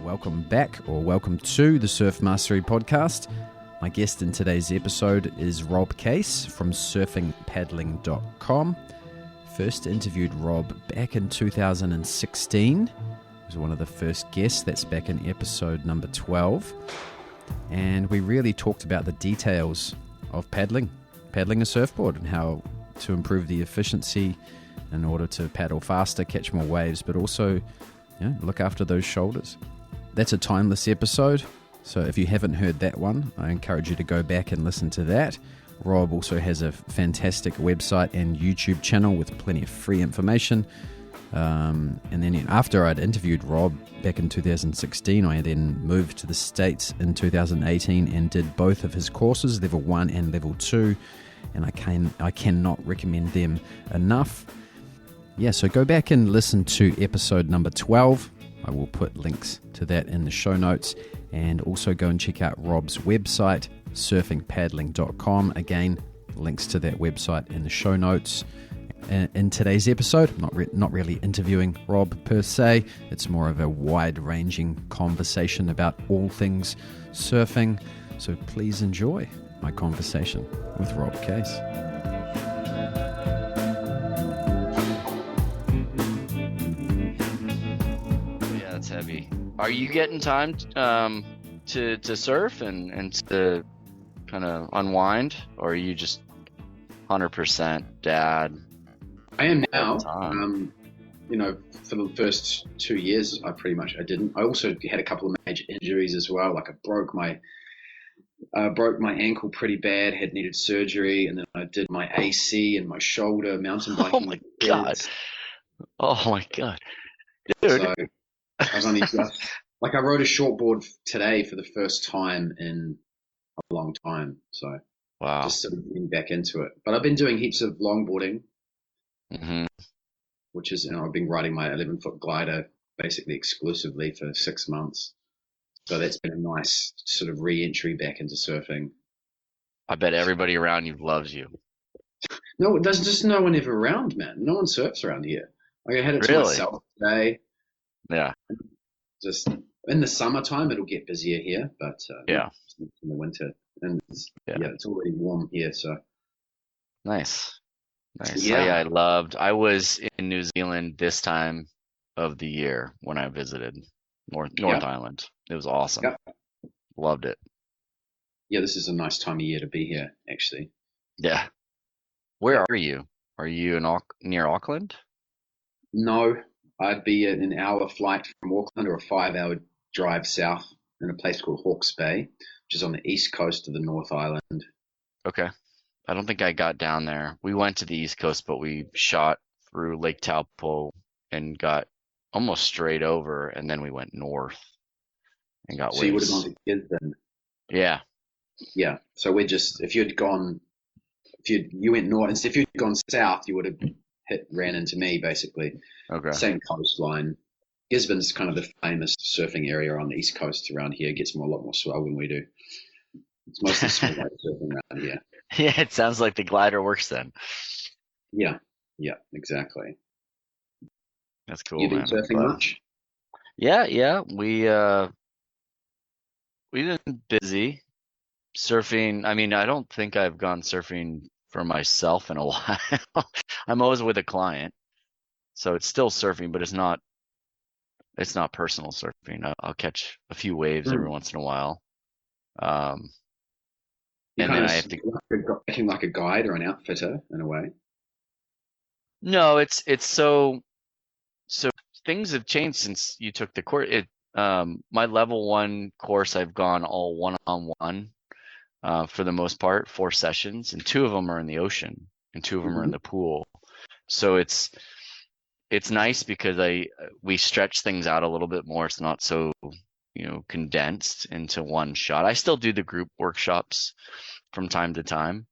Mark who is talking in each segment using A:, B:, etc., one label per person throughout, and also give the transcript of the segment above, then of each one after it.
A: Welcome back, or welcome to the Surf Mastery Podcast. My guest in today's episode is Rob Case from surfingpaddling.com. First interviewed Rob back in 2016. He was one of the first guests. That's back in episode number 12. And we really talked about the details of paddling a surfboard and how to improve the efficiency in order to paddle faster, catch more waves, but also look after those shoulders. That's a timeless episode, so if you haven't heard that one, I encourage you to go back and listen to that. Rob also has a fantastic website and YouTube channel with plenty of free information. And then after I'd interviewed Rob back in 2016, I then moved to the States in 2018 and did both of his courses, level 1 and level 2, and I cannot recommend them enough. Yeah, so go back and listen to episode number 12. I will put links to that in the show notes, and also go and check out Rob's website, surfingpaddling.com. Again, links to that website in the show notes. In today's episode, I'm not really interviewing Rob per se. It's more of a wide-ranging conversation about all things surfing. So please enjoy my conversation with Rob Case.
B: Heavy. Are you getting time to surf and to kind of unwind, or are you just 100% dad?
C: I am now. For the first 2 years, I didn't. I also had a couple of major injuries as well. Like I broke my ankle pretty bad, had needed surgery, and then I did my AC and my shoulder mountain biking.
B: Oh my god, dude.
C: So, I was only just I rode a shortboard today for the first time in a long time. So
B: wow,
C: just sort of getting back into it. But I've been doing heaps of longboarding, which is, I've been riding my 11-foot glider basically exclusively for 6 months. So that's been a nice sort of re-entry back into surfing.
B: I bet everybody around you loves you.
C: No, there's just no one ever around, man. No one surfs around here. I had it to myself today.
B: Yeah.
C: Just in the summertime, it'll get busier here, but in the winter, and it's already warm here, so
B: nice.
C: Yeah.
B: I was in New Zealand this time of the year when I visited North Island. It was awesome.
C: Yeah.
B: Loved it.
C: Yeah, this is a nice time of year to be here, actually.
B: Yeah. Where are you? Are you near Auckland?
C: No. I'd be an hour flight from Auckland or a 5-hour drive south in a place called Hawke's Bay, which is on the east coast of the North Island.
B: Okay. I don't think I got down there. We went to the east coast, but we shot through Lake Taupo and got almost straight over, and then we went north and got waves.
C: So you would have gone to Gisborne?
B: Yeah.
C: Yeah. So you went north, and if you'd gone south, you would have ran into me, basically.
B: Okay.
C: Same coastline. Gisborne's kind of the famous surfing area on the east coast around here. It gets a lot more swell than we do. It's mostly small wave surfing around here.
B: Yeah, it sounds like the glider works then.
C: Yeah, exactly.
B: That's cool.
C: You been surfing much?
B: Yeah. We've been busy surfing. I mean, I don't think I've gone surfing for myself in a while. I'm always with a client, so it's still surfing, but it's not personal surfing. I'll catch a few waves every once in a while. And then I have to
C: acting like a guide or an outfitter in a way.
B: No, it's so things have changed since you took the course. My level 1 course, I've gone all one-on-one for the most part, 4 sessions, and 2 of them are in the ocean and 2 of them are in the pool. So it's nice because we stretch things out a little bit more. It's not so condensed into one shot. I still do the group workshops from time to time,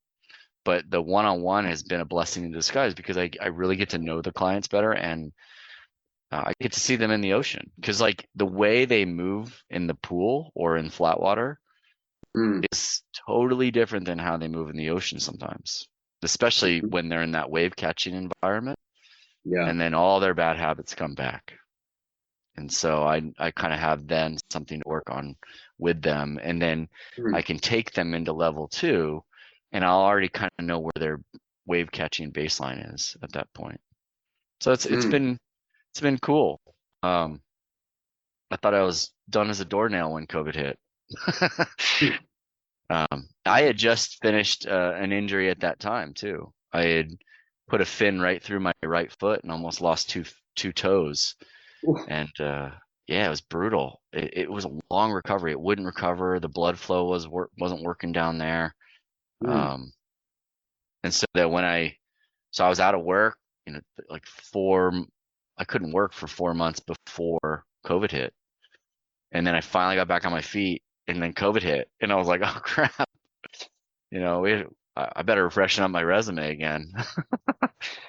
B: but the one-on-one has been a blessing in disguise because I really get to know the clients better, and I get to see them in the ocean, because like the way they move in the pool or in flat water is totally different than how they move in the ocean sometimes, especially when they're in that wave catching environment.
C: Yeah.
B: And then all their bad habits come back. And so I kind of have then something to work on with them. And then
C: Mm.
B: I can take them into level 2 and I'll already kind of know where their wave catching baseline is at that point. So it's
C: Mm.
B: been cool. I thought I was done as a doornail when COVID hit. I had just finished an injury at that time too. I had put a fin right through my right foot and almost lost two toes.
C: Oof.
B: And yeah, it was brutal. It was a long recovery. It wouldn't recover. The blood flow wasn't working down there.
C: Mm.
B: And so that so I was out of work, like I couldn't work for 4 months before COVID hit. And then I finally got back on my feet and then COVID hit and I was like, oh crap, I better freshen up my resume again.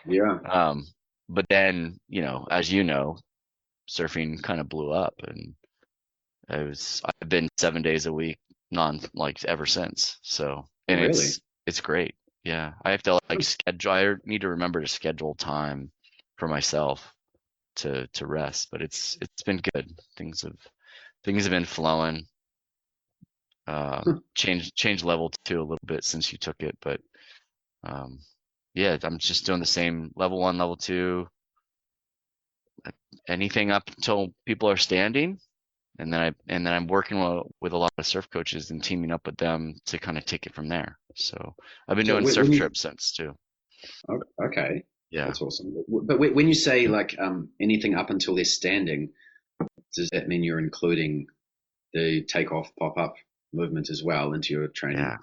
C: Yeah.
B: But then, as you know, surfing kind of blew up and I've been 7 days a week like ever since. So,
C: Oh,
B: and
C: really?
B: it's great. Yeah. I have to I need to remember to schedule time for myself to rest, but it's been good. Things have been flowing. Changed level 2 a little bit since you took it, but yeah, I'm just doing the same level 1, level 2, anything up until people are standing, and then I'm working with a lot of surf coaches and teaming up with them to kind of take it from there. So I've been
C: So
B: doing surf trips since too.
C: okay,
B: Yeah.
C: that's awesome. But when you say like anything up until they're standing, does that mean you're including the takeoff pop up movement as well into your training?
B: Yeah.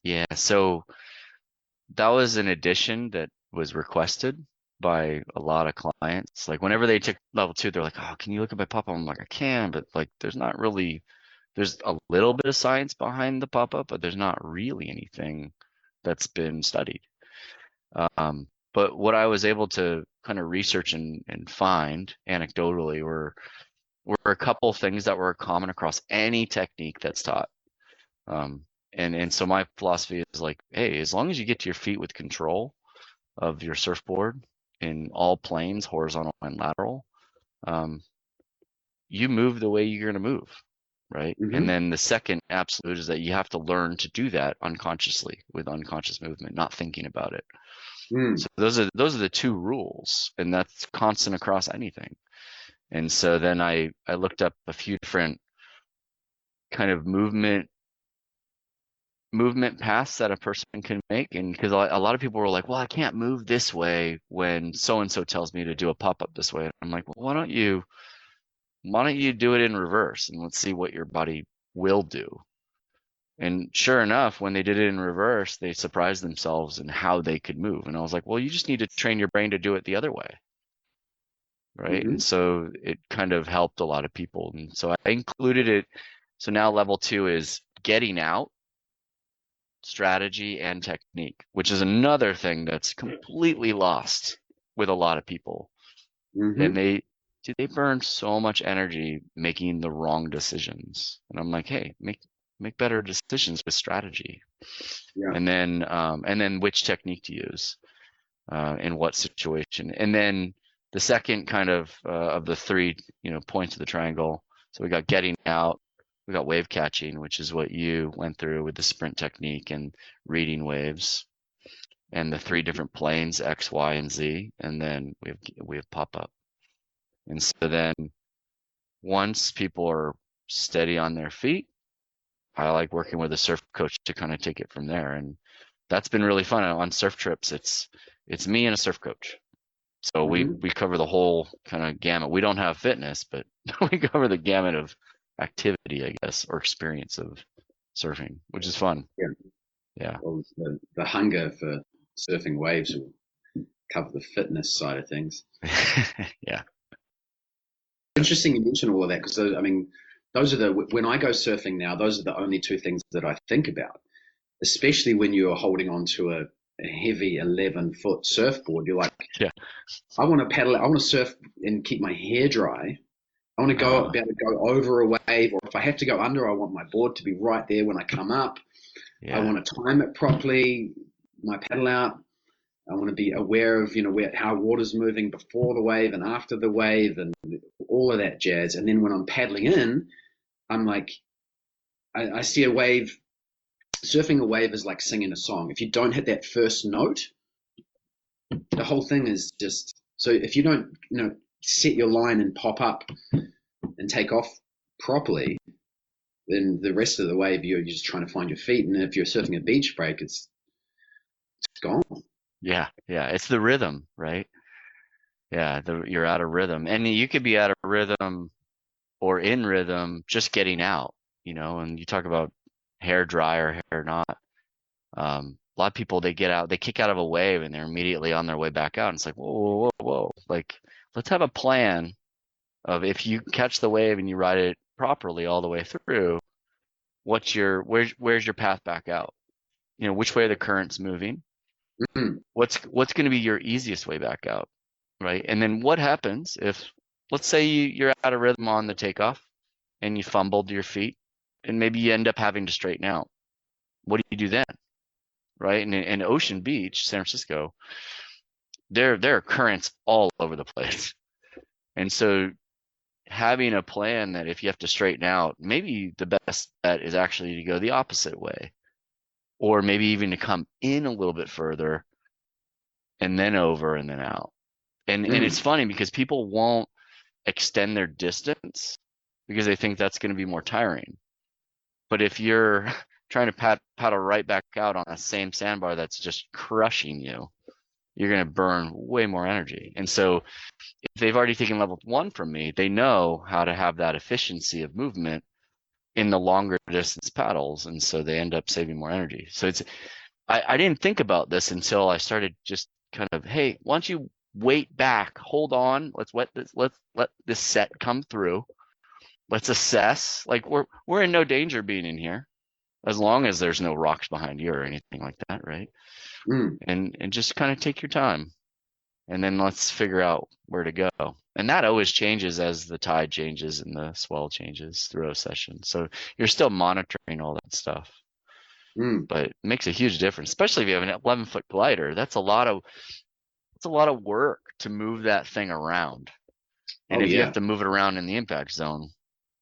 B: Yeah. So that was an addition that was requested by a lot of clients. Like whenever they took level 2, they're like, "Oh, can you look at my pop up?" I'm like, "I can," but like, there's a little bit of science behind the pop up, but there's not really anything that's been studied. But what I was able to kind of research and find anecdotally were a couple things that were common across any technique that's taught. And so my philosophy is like, hey, as long as you get to your feet with control of your surfboard in all planes, horizontal and lateral, you move the way you're going to move, right? And
C: Mm-hmm.
B: then the second absolute is that you have to learn to do that unconsciously with unconscious movement, not thinking about it.
C: Mm.
B: So those are the two rules, and that's constant across anything. And so then I looked up a few different kind of movement paths that a person can make, and because a lot of people were like, well, I can't move this way when so and so tells me to do a pop up this way. And I'm like, well, why don't you do it in reverse and let's see what your body will do. And sure enough, when they did it in reverse, they surprised themselves in how they could move. And I was like, well, you just need to train your brain to do it the other way, right?
C: Mm-hmm.
B: And so it kind of helped a lot of people. And so I included it. So now level 2 is getting out, strategy, and technique, which is another thing that's completely lost with a lot of people. And
C: Mm-hmm.
B: they burn so much energy making the wrong decisions. And I'm like, hey, make better decisions with strategy.
C: Yeah.
B: And then which technique to use in what situation. And then the second kind of the three, points of the triangle. So we got getting out, we got wave catching, which is what you went through with the sprint technique and reading waves, and the 3 different planes, X, Y, and Z. And then we have pop up. And so then once people are steady on their feet, I like working with a surf coach to kind of take it from there. And that's been really fun. On surf trips, it's me and a surf coach. So we
C: Mm-hmm.
B: cover the whole kind of gamut. We don't have fitness, but we cover the gamut of activity, I guess, or experience of surfing, which is fun.
C: Yeah.
B: Yeah.
C: Well, the hunger for surfing waves will cover the fitness side of things.
B: Yeah.
C: Interesting you mention all of that because I mean, those are when I go surfing now, those are the only 2 things that I think about, especially when you're holding on to a heavy 11-foot surfboard. You're like,
B: Yeah.
C: I want to paddle, I want to surf and keep my hair dry. I want to be able to go over a wave, or if I have to go under, I want my board to be right there when I come up. I
B: Yeah.
C: want to time it properly, my paddle out. I want to be aware of, how water's moving before the wave and after the wave and all of that jazz. And then when I'm paddling in, I'm like, I see a wave. Surfing a wave is like singing a song. If you don't hit that first note, the whole thing is just, so if you don't, set your line and pop up and take off properly, then the rest of the wave, you're just trying to find your feet. And if you're surfing a beach break, it's gone.
B: Yeah. It's the rhythm, right? Yeah, you're out of rhythm. And you could be out of rhythm or in rhythm just getting out, and you talk about hair dry or hair not. A lot of people, they kick out of a wave and they're immediately on their way back out. And it's like, whoa. Like, let's have a plan of, if you catch the wave and you ride it properly all the way through, where's your path back out? Which way the current's moving?
C: Mm-hmm.
B: What's going to be your easiest way back out, right? And then what happens if, let's say you're out of rhythm on the takeoff and you fumbled your feet and maybe you end up having to straighten out? What do you do then, right? And in Ocean Beach, San Francisco, there are currents all over the place. And so having a plan that if you have to straighten out, maybe the best bet is actually to go the opposite way, or maybe even to come in a little bit further and then over and then out. And it's funny because people won't extend their distance because they think that's going to be more tiring. But if you're trying to paddle right back out on the same sandbar that's just crushing you, you're going to burn way more energy. And so if they've already taken level 1 from me, they know how to have that efficiency of movement in the longer distance paddles. And so they end up saving more energy. So I didn't think about this until I started just kind of, hey, why don't you wait back, hold on, let's let this set come through. Let's assess. Like, we're in no danger being in here, as long as there's no rocks behind you or anything like that, right? And just kind of take your time, and then let's figure out where to go. And that always changes as the tide changes and the swell changes through a session. So you're still monitoring all that stuff. But it makes a huge difference, especially if you have an 11-foot glider. That's a lot of work to move that thing around. And if you have to move it around in the impact zone,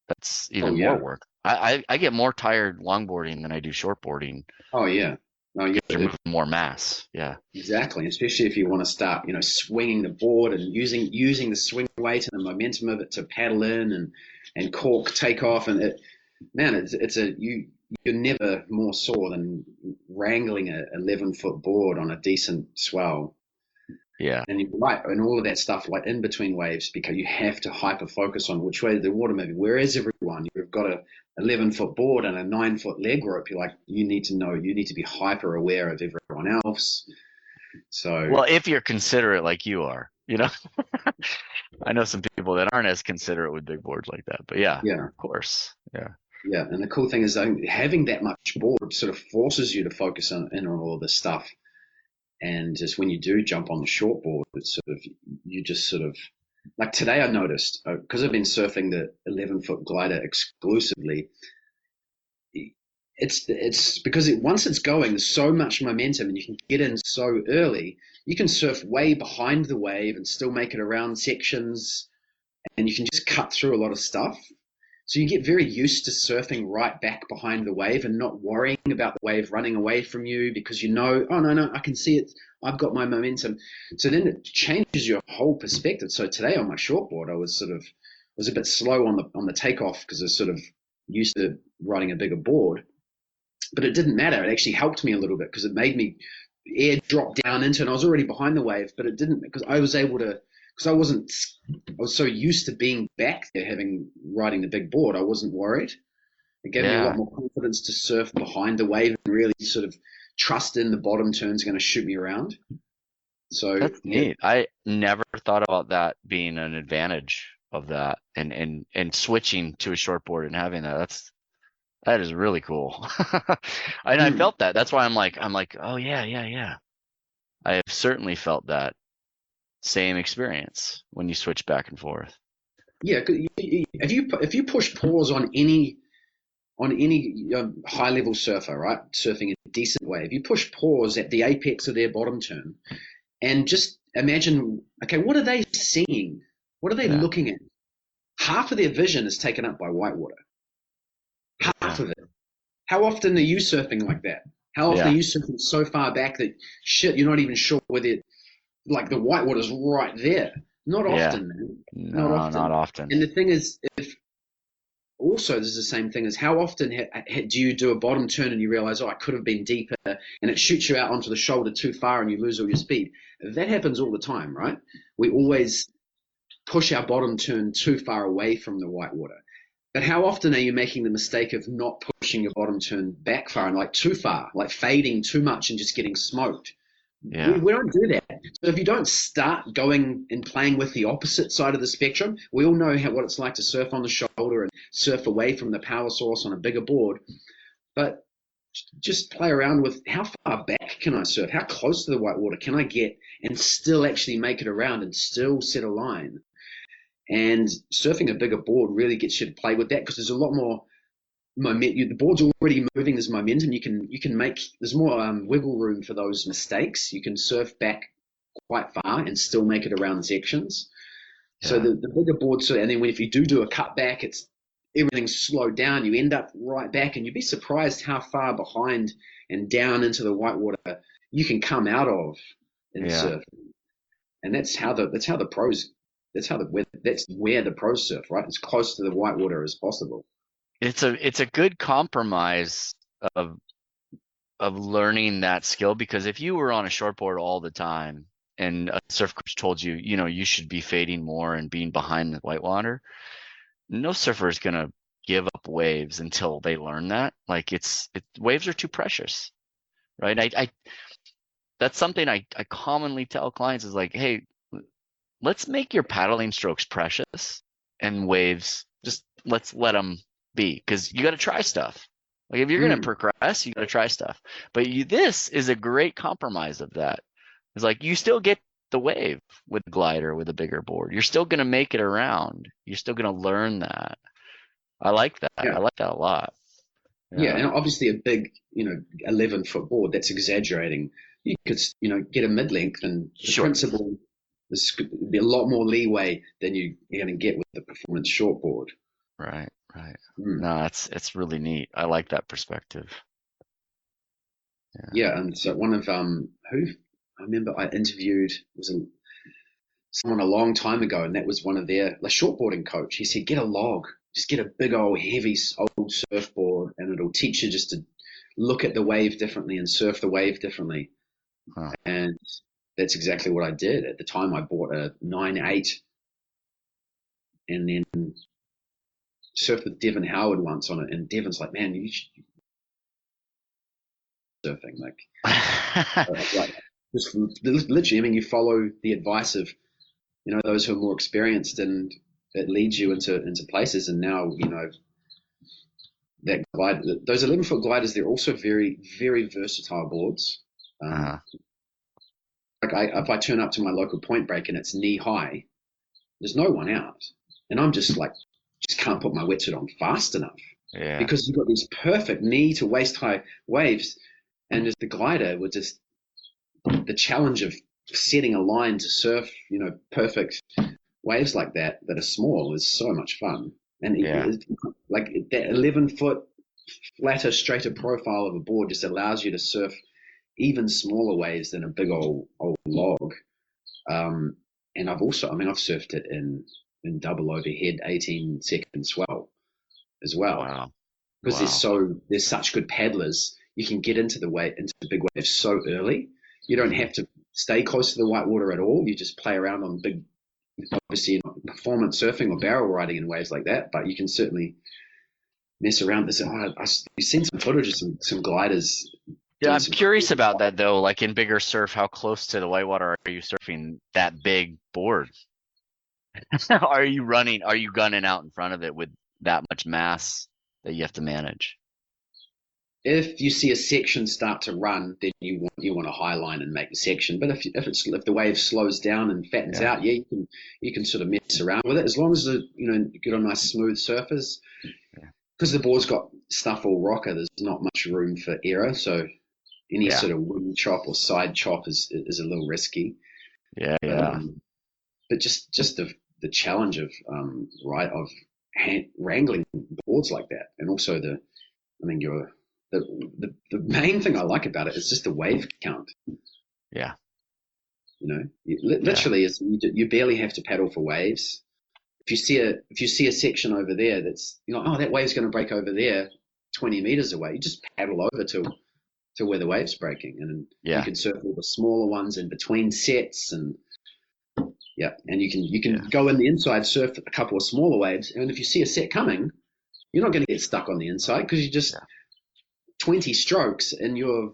B: that's even more work. I get more tired longboarding than I do shortboarding.
C: Oh yeah. No,
B: you're moving more mass. Yeah.
C: Exactly. Especially if you want to start, swinging the board and using the swing weight and the momentum of it to paddle in and cork, take off, and you're never more sore than wrangling a 11-foot board on a decent swell.
B: Yeah.
C: And you're right, and all of that stuff, like in between waves, because you have to hyper focus on which way the water moving. Where is everyone? You've got a 11-foot board and a 9-foot leg rope. You need to be hyper aware of everyone else. So,
B: well, if you're considerate like you are, I know some people that aren't as considerate with big boards like that, but yeah, of course. Yeah.
C: Yeah. And the cool thing is having that much board sort of forces you to focus in on all of this stuff. And just when you do jump on the shortboard, it's sort of like today I noticed, because I've been surfing the 11-foot glider exclusively, it's because once it's going, there's so much momentum and you can get in so early. You can surf way behind the wave and still make it around sections, and you can just cut through a lot of stuff. So you get very used to surfing right back behind the wave and not worrying about the wave running away from you because oh, no, I can see it. I've got my momentum. So then it changes your whole perspective. So today on my shortboard, I was a bit slow on the takeoff because I was sort of used to riding a bigger board. But it didn't matter. It actually helped me a little bit because it made me air drop down into, and I was already behind the wave, but it didn't, because I was able to, because I was so used to being back there riding the big board, I wasn't worried. It gave me a lot more confidence to surf behind the wave and really sort of trust in the bottom turn's going to shoot me around. So
B: that's neat. I never thought about that being an advantage of that, and switching to a shortboard and having that is really cool. And I felt that. That's why I'm like, oh yeah. I have certainly felt that same experience when you switch back and forth.
C: Yeah, if you push pause on any on any high level surfer, right, surfing a decent wave, you push pause at the apex of their bottom turn and just imagine, okay, what are they seeing? What are they looking at? Half of their vision is taken up by whitewater. Half of it. How often are you surfing like that? How often are you surfing so far back that you're not even sure whether like the whitewater's right there? Not often, man.
B: No, not often.
C: And the thing is, if also there's the same thing as how often do you do a bottom turn and you realize, I could have been deeper, and it shoots you out onto the shoulder too far and you lose all your speed. That happens all the time, right? We always push our bottom turn too far away from the whitewater. But how often are you making the mistake of not pushing your bottom turn back far and like too far, like fading too much and just getting smoked? Yeah. We don't do that. So if you don't start going and playing with the opposite side of the spectrum, we all know what it's like to surf on the shoulder and surf away from the power source on a bigger board. But just play around with how far back can I surf? How close to the whitewater can I get and still actually make it around and still set a line? And surfing a bigger board really gets you to play with that because there's a lot more momentum. The board's already moving. There's momentum. You can make. There's more wiggle room for those mistakes. You can surf back quite far and still make it around sections. Yeah. So the bigger board. So and then if you do a cut back, everything's slowed down. You end up right back, and you'd be surprised how far behind and down into the whitewater you can come out of in surfing. And that's the pros. That's where the pros surf, right? As close to the whitewater as possible.
B: It's a good compromise of learning that skill, because if you were on a shortboard all the time and a surf coach told you, you should be fading more and being behind the whitewater, no surfer is gonna give up waves until they learn that. Like waves are too precious, right? I that's something I commonly tell clients is like, hey, let's make your paddling strokes precious and waves, just let's let them be, because you got to try stuff. Like if you're going to progress, you got to try stuff. But this is a great compromise of that. It's like you still get the wave with a glider, with a bigger board. You're still going to make it around. You're still going to learn that. I like that. Yeah. I like that a lot.
C: Yeah, and obviously a big, 11-foot board, that's exaggerating. You could, get a mid-length, and the principle, there's going to be a lot more leeway than you're going to get with the performance shortboard.
B: Right. No, it's really neat. I like that perspective.
C: Yeah, and so one of who I remember I interviewed was someone a long time ago, and that was one of their shortboarding coach. He said, get a log, just get a big old heavy old surfboard, and it'll teach you just to look at the wave differently and surf the wave differently. Huh. And that's exactly what I did. At the time, I bought a 9.8 and then surfed with Devin Howard once on it. And Devin's like, man, you should surfing. Just literally, you follow the advice of, those who are more experienced, and it leads you into places. And now, that glide, those 11-foot gliders, they're also very, very versatile boards. If I turn up to my local point break and it's knee high, there's no one out, and I'm just can't put my wetsuit on fast enough, because you've got these perfect knee to waist high waves, and just the glider with just the challenge of setting a line to surf, perfect waves like that are small is so much fun. And like that 11-foot flatter, straighter profile of a board just allows you to surf even smaller waves than a big old log. And I've surfed it in double overhead 18-second swell as well. Wow. Because there's such good paddlers, you can get into the big waves so early. You don't have to stay close to the whitewater at all. You just play around on big, obviously performance surfing or barrel riding in waves like that, but you can certainly mess around. You've seen some footage of some gliders.
B: Yeah, I'm curious about that though. Like in bigger surf, how close to the whitewater are you surfing that big board? Are you gunning out in front of it with that much mass that you have to manage?
C: If you see a section start to run, then you want to high line and make the section. But if the wave slows down and fattens out, you can sort of mess around with it, as long as you get on nice smooth surface. Because the board's got stuff all rocker, there's not much room for error. So any
B: Yeah.
C: sort of wing chop or side chop is a little risky.
B: Yeah.
C: But,
B: Yeah.
C: but just the challenge of wrangling boards like that, and also the main thing I like about it is just the wave count.
B: Yeah.
C: Literally, is you barely have to paddle for waves. If you see a section over there that's oh, that wave's going to break over there, 20 meters away, you just paddle over to where the wave's breaking, and you can surf all the smaller ones in between sets, and and you can go in the inside, surf a couple of smaller waves, and if you see a set coming, you're not going to get stuck on the inside because you just 20 strokes and you're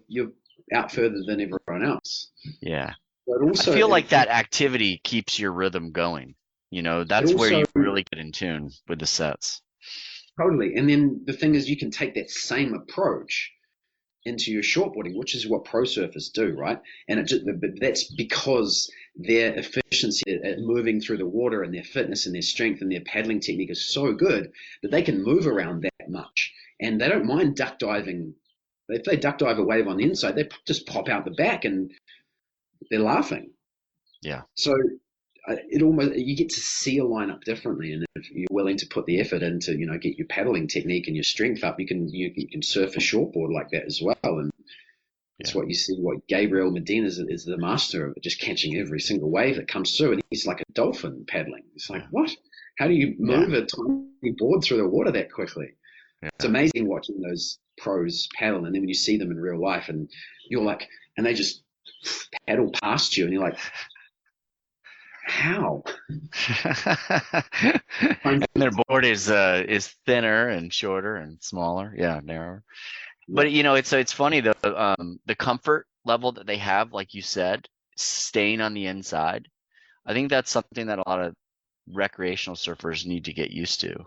C: out further than everyone else.
B: Yeah.
C: But also,
B: I feel like that activity keeps your rhythm going. That's where you really get in tune with the sets.
C: Totally. And then the thing is, you can take that same approach into your shortboarding, which is what pro surfers do, right? And that's because their efficiency at moving through the water and their fitness and their strength and their paddling technique is so good that they can move around that much. And they don't mind duck diving. If they duck dive a wave on the inside, they just pop out the back and they're laughing.
B: Yeah.
C: So you get to see a lineup differently, and if you're willing to put the effort into get your paddling technique and your strength up, you can surf a shortboard like that as well. And it's what you see. What Gabriel Medina is the master of, just catching every single wave that comes through, and he's like a dolphin paddling. It's like, what? How do you move a tiny board through the water that quickly? Yeah. It's amazing watching those pros paddle, and then when you see them in real life, and you're like, and they just paddle past you, and you're like, how?
B: And their board is thinner and shorter and smaller, narrower. But it's funny the comfort level that they have, like you said, staying on the inside. I think that's something that a lot of recreational surfers need to get used to,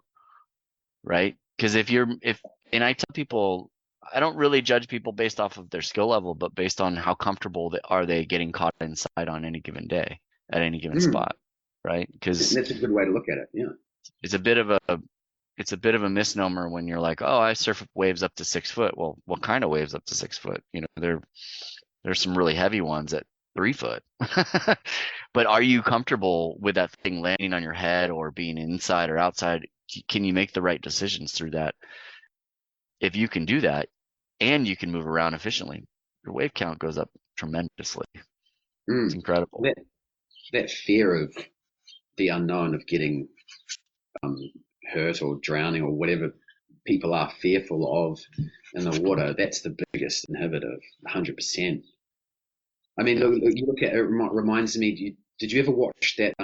B: right? Because and I tell people, I don't really judge people based off of their skill level, but based on how comfortable are they getting caught inside on any given day at any given spot, right? Because
C: that's a good way to look at it. Yeah,
B: it's a bit of a misnomer when you're like, oh, I surf waves up to 6 foot. Well, what kind of waves up to 6 foot? There's some really heavy ones at 3 foot. But are you comfortable with that thing landing on your head or being inside or outside? Can you make the right decisions through that? If you can do that and you can move around efficiently, your wave count goes up tremendously. It's incredible.
C: That fear of the unknown, of getting hurt or drowning or whatever people are fearful of in the water, that's the biggest inhibitor, 100%. I mean, look, you look at it, reminds me, did you ever watch that,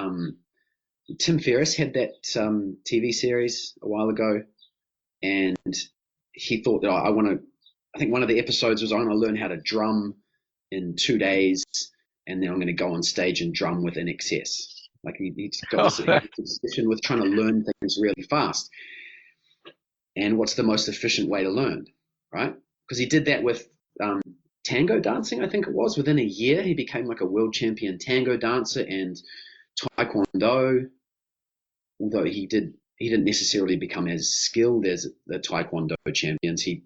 C: Tim Ferriss had that TV series a while ago, and he thought that I think one of the episodes was, I want to learn how to drum in 2 days, and then I'm going to go on stage and drum with In Excess. Like he's got this obsession with trying to learn things really fast. And what's the most efficient way to learn, right? Because he did that with tango dancing, I think it was. Within a year, he became like a world champion tango dancer, and taekwondo. Although he didn't necessarily become as skilled as the taekwondo champions. He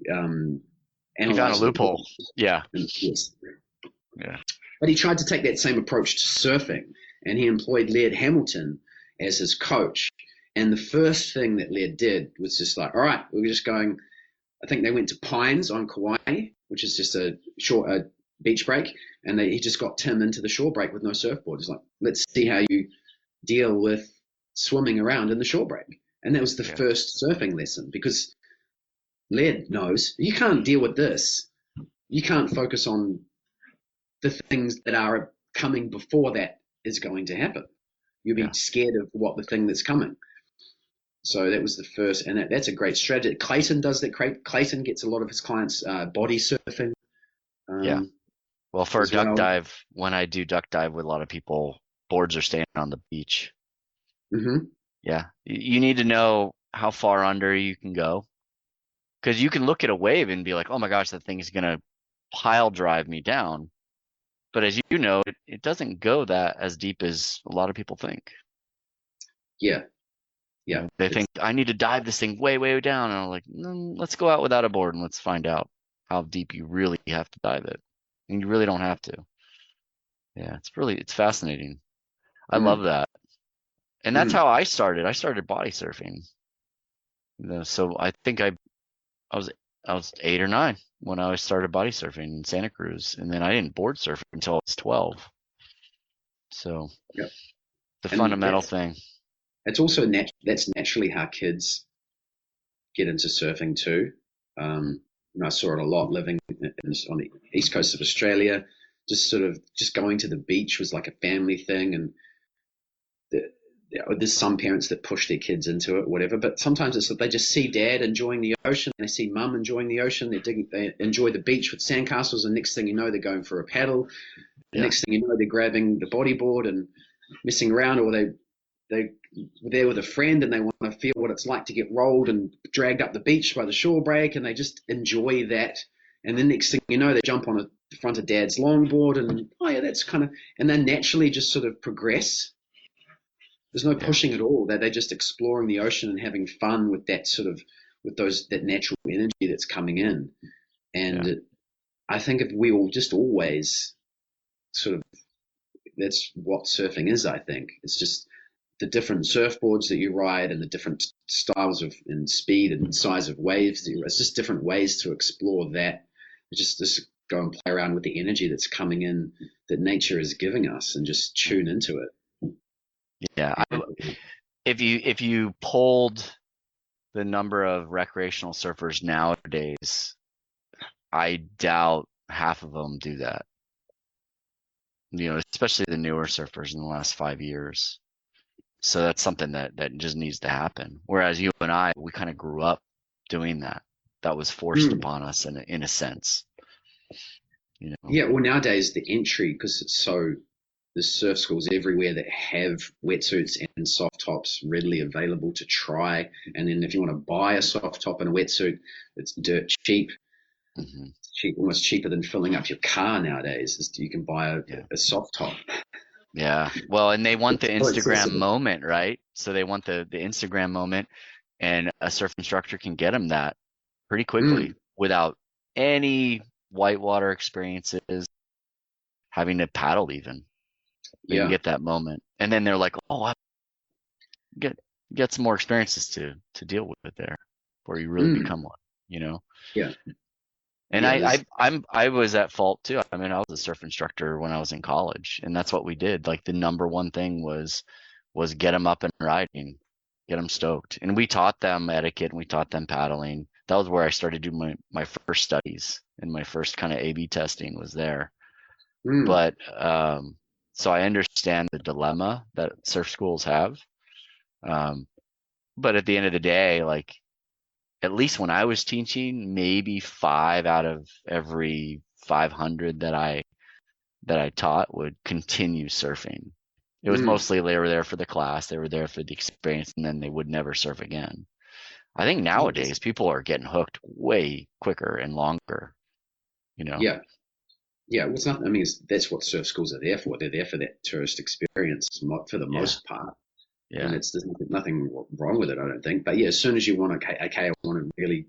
B: found a loophole. Yeah.
C: Yes.
B: Yeah.
C: But he tried to take that same approach to surfing, and he employed Laird Hamilton as his coach. And the first thing that Laird did was just like, all right, we're just going. I think they went to Pines on Kauai, which is just a short beach break, and he just got Tim into the shore break with no surfboard. He's like, let's see how you deal with swimming around in the shore break. And that was the first surfing lesson, because Laird knows you can't deal with this. You can't focus on the things that are coming before that is going to happen. You'll be scared of what the thing that's coming. So that was the first, and that's a great strategy. Clayton does that. Clayton gets a lot of his clients body surfing.
B: Well, for duck dive, when I do duck dive with a lot of people, boards are staying on the beach.
C: Mm-hmm.
B: Yeah. You need to know how far under you can go, because you can look at a wave and be like, oh my gosh, that thing is going to pile drive me down. But as you know, it doesn't go that as deep as a lot of people think.
C: Yeah. Yeah.
B: They think I need to dive this thing way, way down. And I'm like, let's go out without a board and let's find out how deep you really have to dive it. And you really don't have to. Yeah, it's fascinating. I love that. And that's how I started. I started body surfing. So I think I was 8 or 9 when I started body surfing in Santa Cruz, and then I didn't board surf until I was 12. So the fundamental thing.
C: It's also that's naturally how kids get into surfing too. I saw it a lot living on the east coast of Australia. Just going to the beach was like a family thing, and there's some parents that push their kids into it, whatever. But sometimes it's that they just see dad enjoying the ocean, they see mum enjoying the ocean, they enjoy the beach with sandcastles, and next thing you know, they're going for a paddle. The next thing you know, they're grabbing the bodyboard and messing around, or they're there with a friend and they want to feel what it's like to get rolled and dragged up the beach by the shore break, and they just enjoy that. And then next thing you know, they jump on the front of dad's longboard, and that's and then naturally just sort of progress. There's no pushing at all. They're just exploring the ocean and having fun with that that natural energy that's coming in. And I think if we all just always that's what surfing is. I think it's just the different surfboards that you ride and the different styles and speed and size of waves. It's just different ways to explore that. Just go and play around with the energy that's coming in that nature is giving us, and just tune into it.
B: Yeah, if you polled the number of recreational surfers nowadays, I doubt half of them do that. Especially the newer surfers in the last 5 years. So that's something that just needs to happen. Whereas you and I, we kind of grew up doing that. That was forced upon us in a sense.
C: Yeah, well, nowadays the entry, because there's surf schools everywhere that have wetsuits and soft tops readily available to try. And then if you want to buy a soft top and a wetsuit, it's dirt cheap. Mm-hmm. It's cheap, almost cheaper than filling up your car nowadays. You can buy a soft top.
B: Yeah. Well, and they want the Instagram moment, right? So they want the Instagram moment, and a surf instructor can get them that pretty quickly without any whitewater experiences, having to paddle even. They can get that moment, and then they're like, "Oh, I get some more experiences to deal with it there, before you really become one."
C: Yeah.
B: And I was at fault too. I mean, I was a surf instructor when I was in college, and that's what we did. Like the number one thing was get them up and riding, get them stoked, and we taught them etiquette and we taught them paddling. That was where I started doing my first studies, and my first kind of A/B testing was there. But so I understand the dilemma that surf schools have. But at the end of the day, like, at least when I was teaching, maybe 5 out of every 500 that I taught would continue surfing. It was mostly they were there for the class, they were there for the experience, and then they would never surf again. I think nowadays people are getting hooked way quicker and longer.
C: Yeah. Yeah, well, it's not. I mean, that's what surf schools are there for. They're there for that tourist experience for the most part. Yeah, and there's nothing wrong with it, I don't think. But yeah, as soon as you want to, I really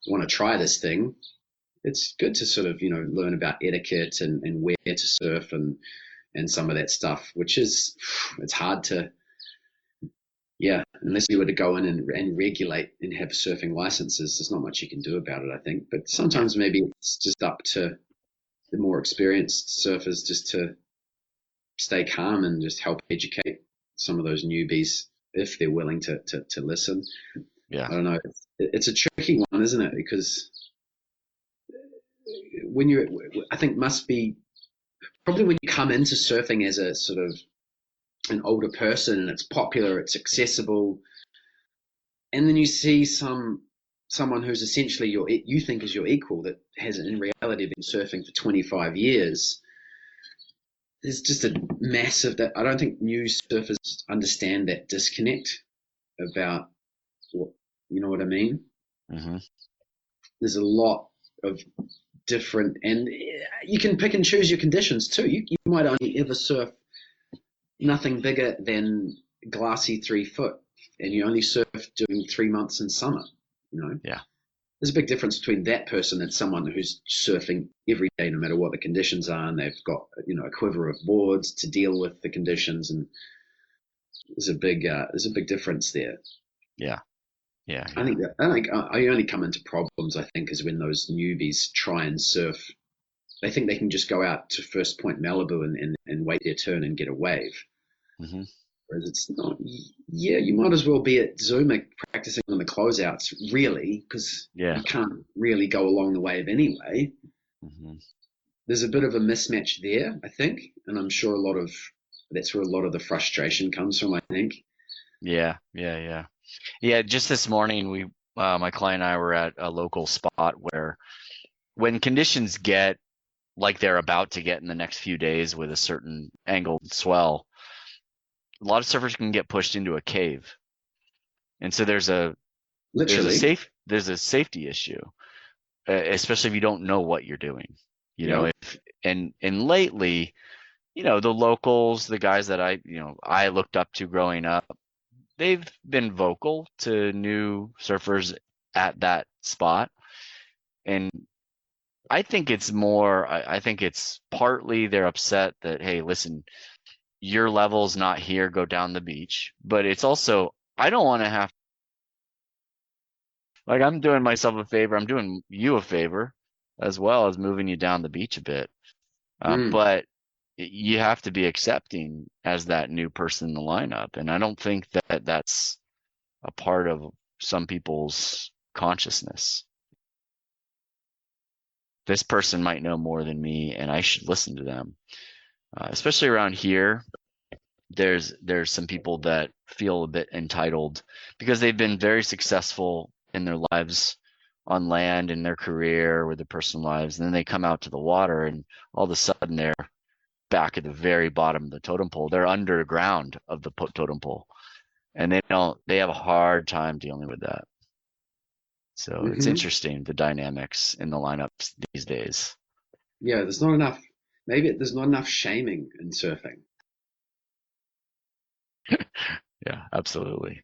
C: want to try this thing, it's good to sort of learn about etiquette and where to surf and some of that stuff, which it's hard to. Yeah, unless you were to go in and regulate and have surfing licenses, there's not much you can do about it, I think. But sometimes maybe it's just up to the more experienced surfers just to stay calm and just help educate some of those newbies if they're willing to listen.
B: Yeah.
C: I don't know. It's a tricky one, isn't it? Because I think must be probably when you come into surfing as a sort of an older person and it's popular, it's accessible, and then you see someone who's essentially you think is your equal that has in reality been surfing for 25 years. There's just a massive that I don't think new surfers understand that disconnect about what, you know what I mean? Mm-hmm. There's a lot of different, and you can pick and choose your conditions too. You might only ever surf nothing bigger than glassy 3 foot and you only surf during 3 months in summer, you know.
B: Yeah.
C: There's a big difference between that person and someone who's surfing every day, no matter what the conditions are, and they've got, you know, a quiver of boards to deal with the conditions, and there's a big difference there.
B: Yeah. Yeah.
C: I think I only come into problems, I think, is when those newbies try and surf. They think they can just go out to First Point Malibu and wait their turn and get a wave.
B: Mm-hmm.
C: Whereas it's not. Yeah, you might as well be at Zuma practicing on the closeouts, really, because you can't really go along the wave anyway.
B: Mm-hmm.
C: There's a bit of a mismatch there, I think, and I'm sure that's where a lot of the frustration comes from, I think.
B: Yeah. Just this morning, my client and I were at a local spot where, when conditions get like they're about to get in the next few days with a certain angled swell, a lot of surfers can get pushed into a cave, and so there's a safety issue, especially if you don't know what you're doing. You know, and lately, you know, the locals, the guys that I looked up to growing up, they've been vocal to new surfers at that spot, and I think it's partly they're upset that, hey, listen, your level's not here, go down the beach. But it's also, I don't want to have, like, I'm doing myself a favor, I'm doing you a favor as well as moving you down the beach a bit. But you have to be accepting as that new person in the lineup. And I don't think that that's a part of some people's consciousness. This person might know more than me, and I should listen to them. Especially around here, there's some people that feel a bit entitled because they've been very successful in their lives on land, in their career, with their personal lives, and then they come out to the water, and all of a sudden they're back at the very bottom of the totem pole. They're underground of the totem pole, and they have a hard time dealing with that. So It's interesting, the dynamics in the lineups these days.
C: Yeah, there's not enough shaming in surfing.
B: Yeah, absolutely.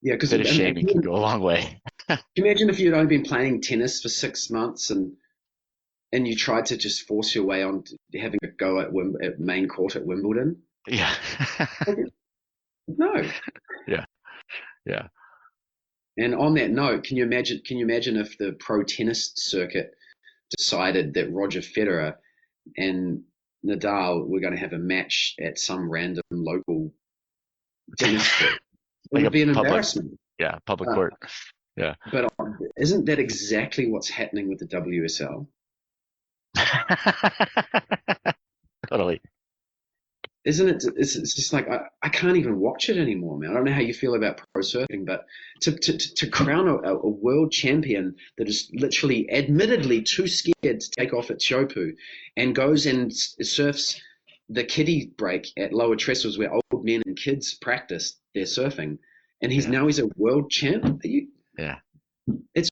C: Yeah, because
B: a bit of shaming can go a long way.
C: Can you imagine if you'd only been playing tennis for 6 months and you tried to just force your way on to having a go at main court at Wimbledon?
B: Yeah.
C: No.
B: Yeah.
C: And on that note, can you imagine if the pro tennis circuit decided that Roger Federer and Nadal were going to have a match at some random local tennis court? It would be an embarrassment.
B: Yeah, public court. Yeah.
C: But isn't that exactly what's happening with the WSL?
B: Totally.
C: Isn't it? It's just like I can't even watch it anymore, man. I don't know how you feel about pro surfing, but to crown a world champion that is literally, admittedly, too scared to take off its shopu and goes and surfs the kiddie break at lower trestles where old men and kids practice their surfing, and he's a world champ. It's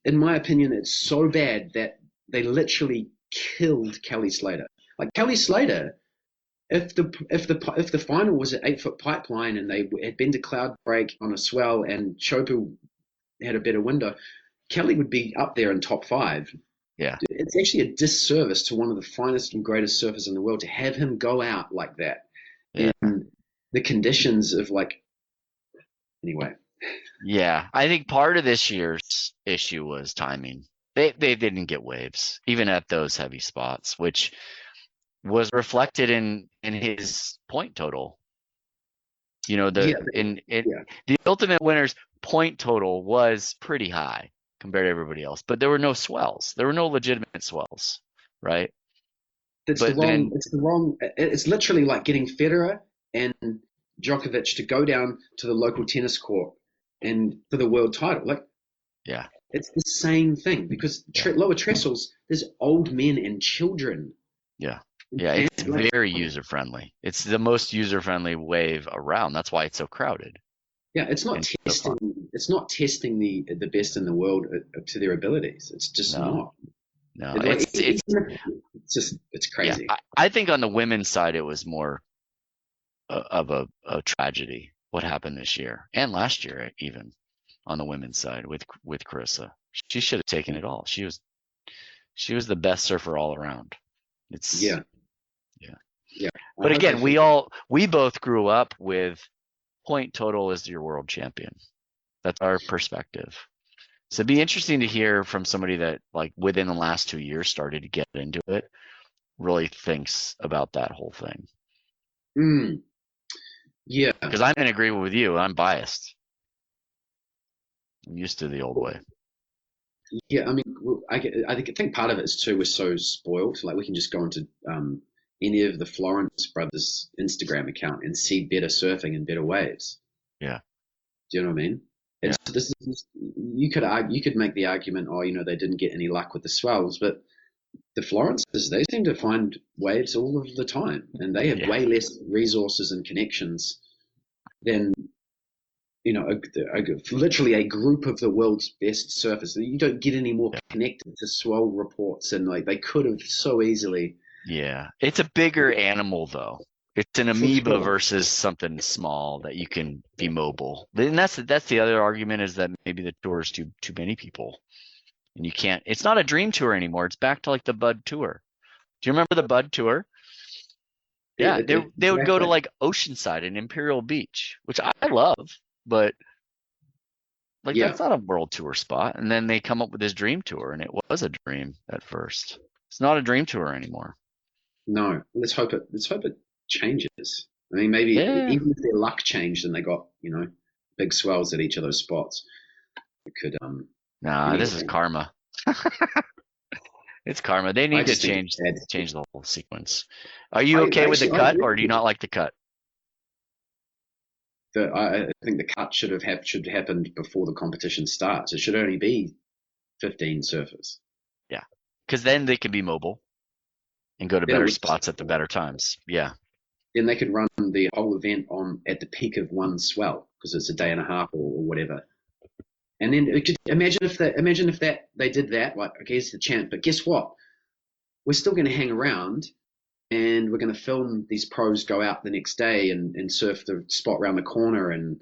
C: in my opinion, it's so bad that they literally killed Kelly Slater. Like Kelly Slater, if the final was an 8-foot pipeline and they had been to cloud break on a swell and Chopu had a better window, Kelly would be up there in top 5.
B: Yeah.
C: It's actually a disservice to one of the finest and greatest surfers in the world to have him go out like that.
B: Yeah.
C: In the conditions of anyway.
B: Yeah. I think part of this year's issue was timing. They didn't get waves, even at those heavy spots, which was reflected in his point total. You know, the Ultimate Winner's point total was pretty high compared to everybody else, but there were no swells. There were no legitimate swells, right?
C: It's literally like getting Federer and Djokovic to go down to the local tennis court and for the world title. It's the same thing because lower trestles, there's old men and children.
B: Yeah. Yeah, it's very user-friendly. It's the most user-friendly wave around. That's why it's so crowded.
C: Yeah, it's not testing the best in the world to their abilities. It's just not.
B: No,
C: it's crazy.
B: Yeah, I think on the women's side it was more of a tragedy what happened this year and last year, even on the women's side with Carissa. She should have taken it all. She was the best surfer all around. It's
C: Yeah.
B: yeah.
C: Yeah.
B: But again, we both grew up with point total is your world champion. That's our perspective. So it'd be interesting to hear from somebody that like within the last 2 years started to get into it, really thinks about that whole thing.
C: Yeah.
B: Because I'm in agreement with you. I'm biased. I'm used to the old way.
C: Yeah, I mean, I think part of it is too, we're so spoiled. Like we can just go into any of the Florence brothers' Instagram account and see better surfing and better waves.
B: Yeah.
C: Do you know what I mean?
B: Yeah.
C: You could make the argument, oh, they didn't get any luck with the swells, but the Florences, they seem to find waves all of the time, and they have way less resources and connections than literally a group of the world's best surfers. You don't get any more connected to swell reports, and like they could have so easily.
B: Yeah, it's a bigger animal though. It's an amoeba versus something small that you can be mobile. And that's the other argument, is that maybe the tour is too many people, and you can't. It's not a dream tour anymore. It's back to like the Bud Tour. Do you remember the Bud Tour? Yeah, they would go to like Oceanside and Imperial Beach, which I love, but like that's not a world tour spot. And then they come up with this dream tour, and it was a dream at first. It's not a dream tour anymore.
C: No, let's hope it changes. I mean, maybe even if their luck changed and they got big swells at each of those spots, it could.
B: This is karma. It's karma. They need to change the whole sequence. Are you okay with the cut, or do you not like the cut?
C: I think the cut should happen before the competition starts. It should only be 15 surfers.
B: Yeah, because then they can be mobile and go to better spots at the better times. Yeah.
C: Then they could run the whole event at the peak of one swell, because it's a day and a half or whatever. And then imagine if they did that, like, okay, it's the champ, but guess what? We're still going to hang around, and we're going to film these pros go out the next day and surf the spot around the corner and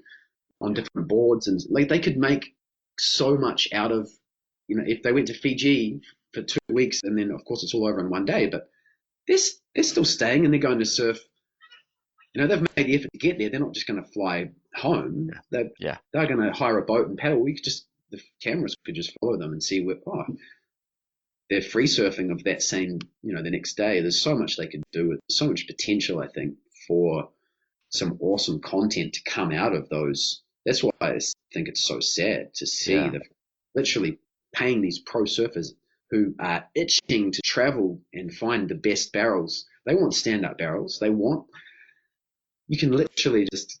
C: on different boards, and like they could make so much out of, if they went to Fiji for 2 weeks, and then of course it's all over in one day, but they're still staying and they're going to surf. They've made the effort to get there. They're not just going to fly home. They're going to hire a boat and paddle. The cameras could just follow them and see they're free surfing of that same, the next day. There's so much they could do. So much potential, I think, for some awesome content to come out of those. That's why I think it's so sad to see the literally paying these pro surfers who are itching to travel and find the best barrels. They want stand-up barrels. You can literally just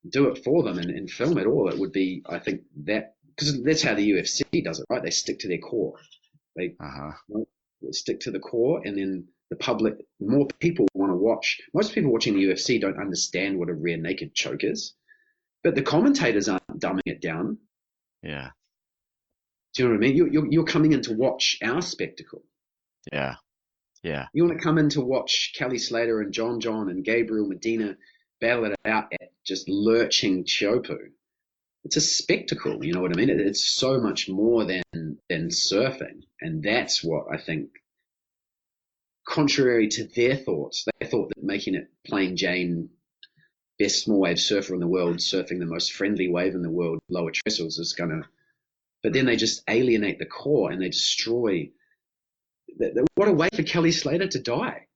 C: do it for them and film it all. It would be, I think, because that's how the UFC does it, right? They stick to their core. They stick to the core, and then the public, more people want to watch. Most people watching the UFC don't understand what a rear naked choke is, but the commentators aren't dumbing it down.
B: Yeah.
C: Do you know what I mean? You're coming in to watch our spectacle.
B: Yeah. Yeah.
C: You want to come in to watch Kelly Slater and John and Gabriel Medina battle it out at just lurching Chopu. It's a spectacle, you know what I mean? It's so much more than surfing. And that's what I think, contrary to their thoughts, they thought that making it plain Jane, best small wave surfer in the world, surfing the most friendly wave in the world, lower trestles, is going to, but then they just alienate the core and they destroy. What a way for Kelly Slater to die.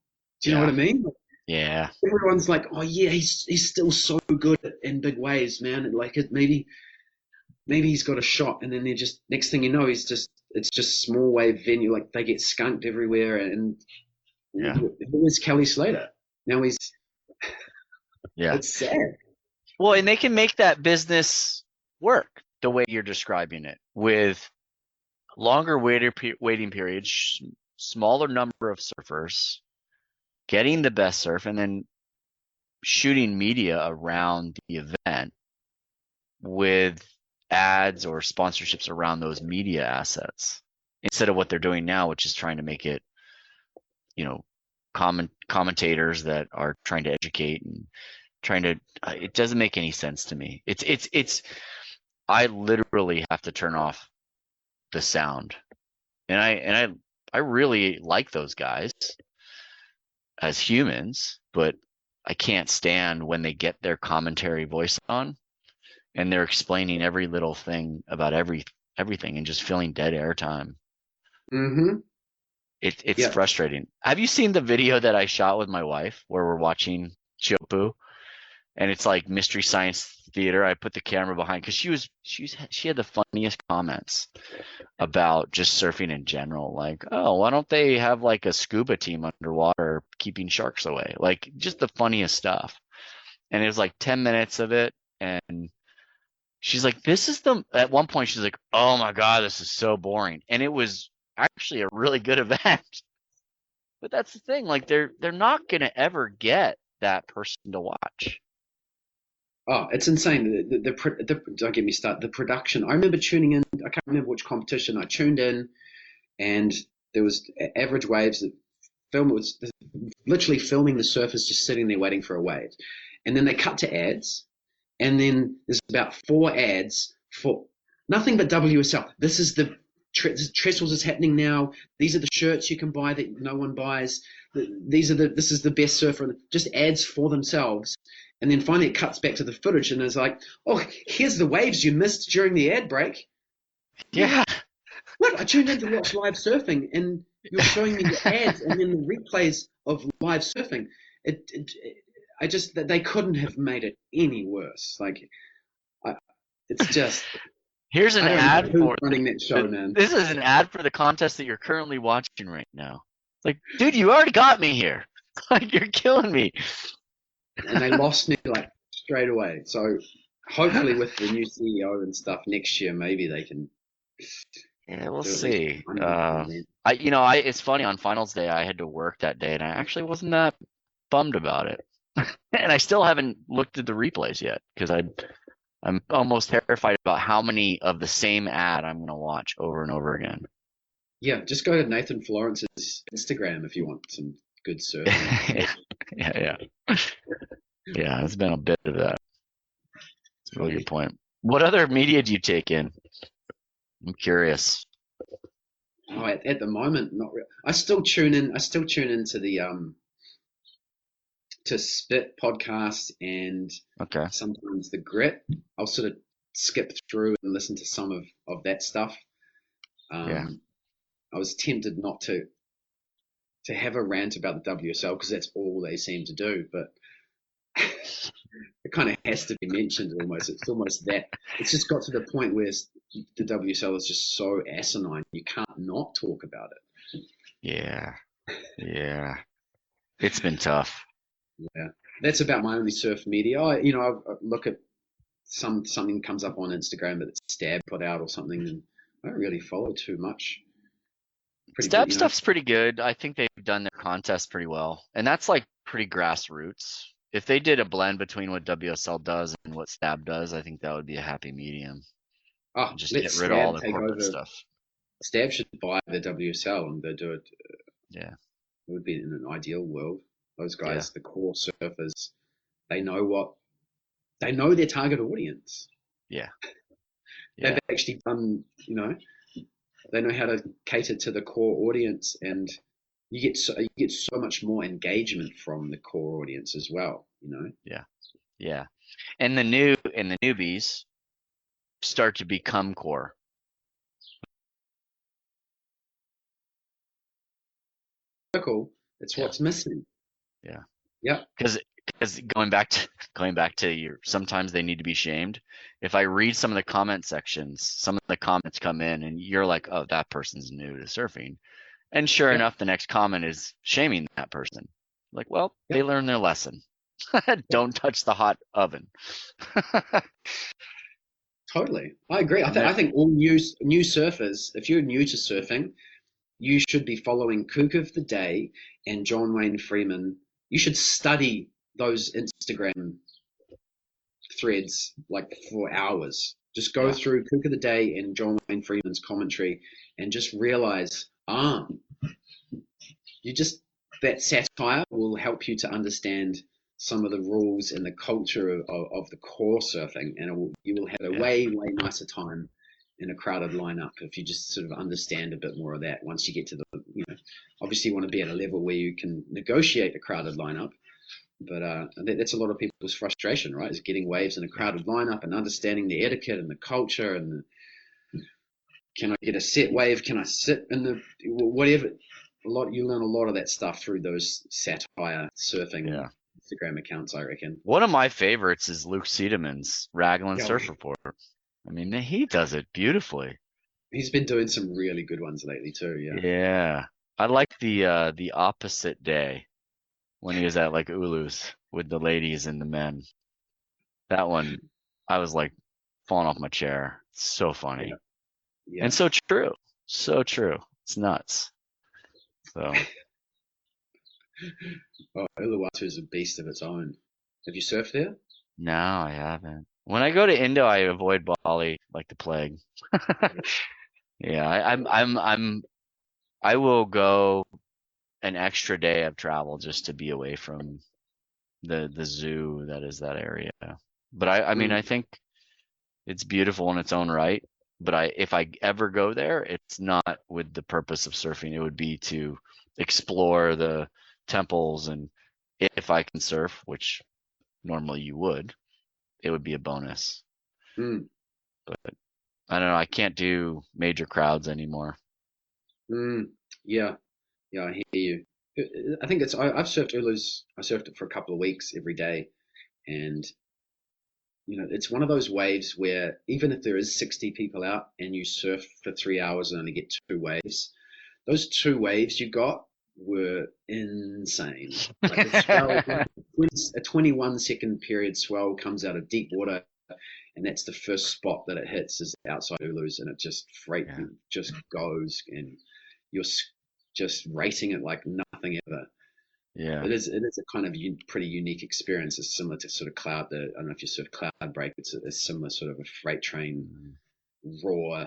C: Do you know what I mean?
B: Yeah.
C: Everyone's like, oh yeah, he's still so good in big waves, man. Like maybe he's got a shot, and then they're just, next thing you know, it's just small wave venue. Like they get skunked everywhere, and where's Kelly Slater? Now he's it's sad.
B: Well, and they can make that business work the way you're describing it, with longer waiting periods, smaller number of surfers, getting the best surf, and then shooting media around the event with ads or sponsorships around those media assets, instead of what they're doing now, which is trying to make it, commentators that are trying to educate and trying to. It doesn't make any sense to me. It's. I literally have to turn off the sound, and I really like those guys as humans, but I can't stand when they get their commentary voice on and they're explaining every little thing about everything and just filling dead air time.
C: Mm-hmm.
B: It's frustrating. Have you seen the video that I shot with my wife where we're watching Chopu and it's like Mystery Science Theater? I put the camera behind because she had the funniest comments about just surfing in general. Like, oh, why don't they have like a scuba team underwater keeping sharks away? Like just the funniest stuff. And it was like 10 minutes of it. And she's like, at one point she's like, oh my God, this is so boring. And it was actually a really good event. But that's the thing, like they're not gonna ever get that person to watch.
C: Oh, it's insane. Don't get me started. The production. I remember tuning in. I can't remember which competition. I tuned in, and there was average waves. The film was literally filming the surfers just sitting there waiting for a wave, and then they cut to ads, and then there's about 4 ads for nothing but WSL. This is the Trestles is happening now. These are the shirts you can buy that no one buys. This is the best surfer. Just ads for themselves. And then finally it cuts back to the footage and it's like, oh, here's the waves you missed during the ad break.
B: Yeah.
C: What? I tuned in to watch live surfing and you're showing me the ads and then the replays of live surfing. They couldn't have made it any worse. Like, it's just.
B: Here's an ad for
C: running that show, man.
B: This is an ad for the contest that you're currently watching right now. Like, dude, you already got me here. Like, you're killing me.
C: And they lost me like straight away. So hopefully with the new CEO and stuff next year, maybe they can.
B: Yeah, we'll see. It's funny, on finals day I had to work that day and I actually wasn't that bummed about it. And I still haven't looked at the replays yet because I'm almost terrified about how many of the same ad I'm going to watch over and over again.
C: Yeah, just go to Nathan Florence's Instagram if you want some good surfing.
B: Yeah. Yeah, it's been a bit of that. It's a really good point. What other media do you take in? I'm curious.
C: Oh, at the moment, not really. I still tune into the to Spit podcast and sometimes the Grit. I'll sort of skip through and listen to some of that stuff. I was tempted not to have a rant about the WSL because that's all they seem to do, but it kind of has to be mentioned almost. It's almost that. It's just got to the point where the WSL is just so asinine. You can't not talk about it.
B: Yeah. It's been tough.
C: Yeah. That's about my only surf media. I look at something comes up on Instagram that Stab put out or something, and I don't really follow too much.
B: Stab stuff's pretty good. I think they've done their contest pretty well. And that's like pretty grassroots. If they did a blend between what WSL does and what Stab does, I think that would be a happy medium.
C: Oh,
B: just get rid of all the corporate stuff.
C: Stab should buy the WSL and they do it.
B: Yeah.
C: It would be in an ideal world. Those guys, the core surfers, they know their target audience.
B: Yeah.
C: They've actually done, they know how to cater to the core audience, and you get so much more engagement from the core audience as well.
B: Yeah. And the newbies start to become core.
C: Cool. It's what's missing. Yeah.
B: Because going back to your, sometimes they need to be shamed. If I read some of the comment sections, some of the comments come in and you're like, oh, that person's new to surfing. And sure enough, the next comment is shaming that person. Like, well, they learned their lesson. Don't touch the hot oven.
C: Totally. I agree. I think all new surfers, if you're new to surfing, you should be following Kook of the Day and John Wayne Freeman. You should study those Instagram threads like for hours. Just go through Kook of the Day and John Wayne Freeman's commentary and just realize, that satire will help you to understand some of the rules and the culture of the core surfing, and you will have a way nicer time in a crowded lineup if you just sort of understand a bit more of that. Once you get to the, obviously you want to be at a level where you can negotiate a crowded lineup, but that's a lot of people's frustration, right? Is getting waves in a crowded lineup and understanding the etiquette and the culture and can I get a set wave? Can I sit in the whatever? You learn a lot of that stuff through those satire surfing Instagram accounts, I reckon.
B: One of my favorites is Luke Siedeman's Raglan Surf Report. I mean, he does it beautifully.
C: He's been doing some really good ones lately too. Yeah.
B: Yeah. I like the opposite day when he was at like Ulu's with the ladies and the men. That one, I was like falling off my chair. It's so funny.
C: Yeah. Yeah.
B: And so true. So true. It's nuts. So.
C: Uluwatu is a beast of its own. Have you surfed there?
B: No, I haven't. When I go to Indo, I avoid Bali like the plague. Yeah, I will go an extra day of travel just to be away from the zoo that is that area. But I mean, I think it's beautiful in its own right. But if I ever go there, it's not with the purpose of surfing. It would be to explore the temples, and if I can surf, which normally you would, it would be a bonus. But I don't know. I can't do major crowds anymore.
C: Yeah, I hear you. I think I've surfed Ulu's. I surfed it for a couple of weeks every day, and it's one of those waves where even if there is 60 people out and you surf for 3 hours and only get 2 waves, those 2 waves you got were insane. Like a 21-second period swell comes out of deep water, and that's the first spot that it hits is outside Ulu's, and it just just goes, and you're just racing it like nothing ever.
B: Yeah,
C: it is a kind of pretty unique experience. It's similar to sort of I don't know if you sort of cloud break. It's a similar sort of a freight train, raw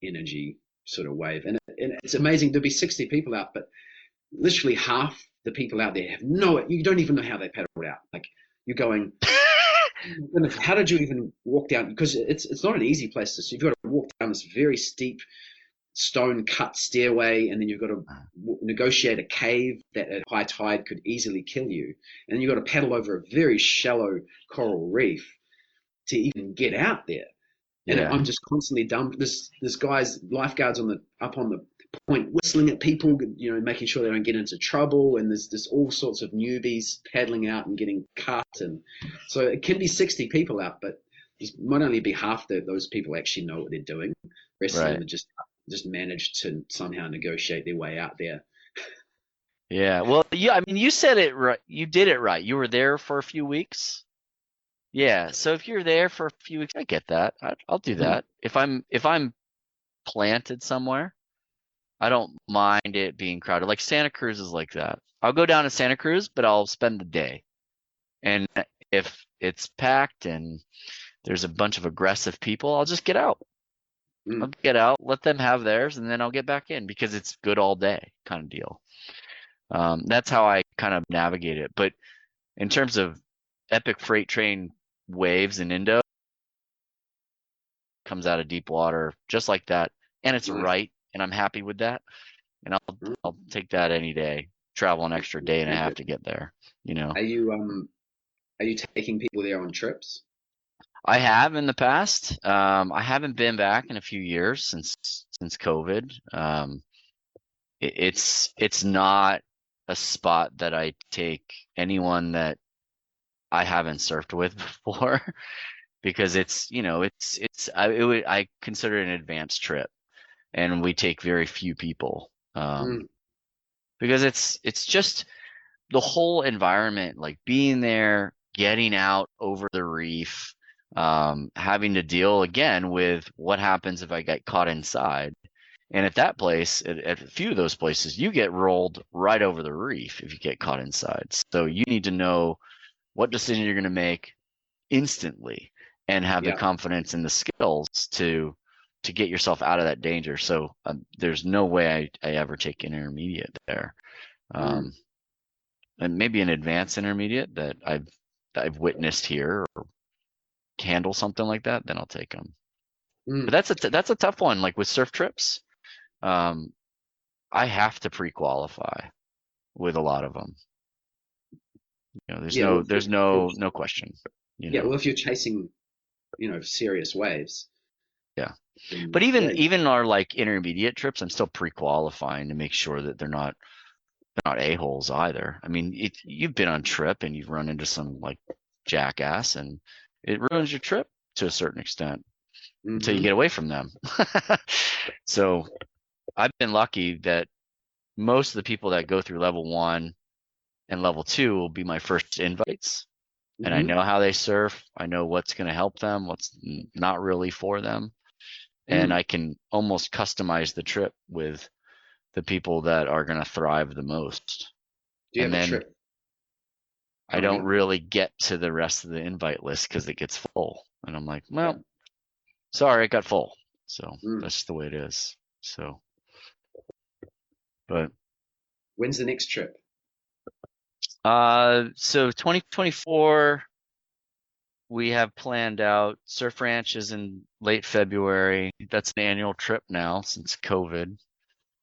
C: energy sort of wave, and it's amazing. There'll be 60 people out, but literally half the people out there you don't even know how they paddled out. Like you're going, how did you even walk down? Because it's not an easy place to. So you've got to walk down this very steep stone cut stairway, and then you've got to negotiate a cave that at high tide could easily kill you, and then you've got to paddle over a very shallow coral reef to even get out there. And I'm just constantly dumb. This guy's lifeguards up on the point whistling at people, making sure they don't get into trouble, and there's all sorts of newbies paddling out and getting cut, and so it can be 60 people out, but there might only be half those people actually know what they're doing. The rest of them are just managed to somehow negotiate their way out there.
B: Yeah. Well, I mean, you said it right. You did it right. You were there for a few weeks. Yeah. So if you're there for a few weeks, I get that. I'll do that. If I'm planted somewhere, I don't mind it being crowded. Like Santa Cruz is like that. I'll go down to Santa Cruz, but I'll spend the day. And if it's packed and there's a bunch of aggressive people, I'll just get out. I'll get out, let them have theirs, and then I'll get back in because it's good all day kind of deal. That's how I kind of navigate it. But in terms of epic freight train waves in Indo, comes out of deep water just like that, and it's right, and I'm happy with that, and I'll take that any day. Travel an extra day and a half to get there. Are
C: you taking people there on trips?
B: I have in the past. I haven't been back in a few years since COVID. It's not a spot that I take anyone that I haven't surfed with before because I consider it an advanced trip, and we take very few people because it's just the whole environment, like being there, getting out over the reef. Having to deal again with what happens if I get caught inside. And at that place, at a few of those places, you get rolled right over the reef if you get caught inside. So you need to know what decision you're going to make instantly and have the confidence and the skills to get yourself out of that danger. So there's no way I ever take an intermediate there. and maybe an advanced intermediate that I've witnessed here or handle something like that, then I'll take them. But that's a tough one. Like with surf trips, I have to pre-qualify with a lot of them. You know, there's no question. You know?
C: Well, if you're chasing, serious waves.
B: Yeah. But even our like intermediate trips, I'm still pre-qualifying to make sure that they're not a-holes either. I mean, you've been on trip and you've run into some like jackass, and it ruins your trip to a certain extent until you get away from them. So I've been lucky that most of the people that go through level 1 and level 2 will be my first invites. And I know how they surf. I know what's going to help them, what's not really for them. And I can almost customize the trip with the people that are going to thrive the most.
C: Do you have a trip?
B: I don't really get to the rest of the invite list because it gets full. And I'm like, well, sorry, it got full. So that's just the way it is. So, but.
C: When's the next trip?
B: So 2024, we have planned out. Surf Ranch is in late February. That's an annual trip now since COVID.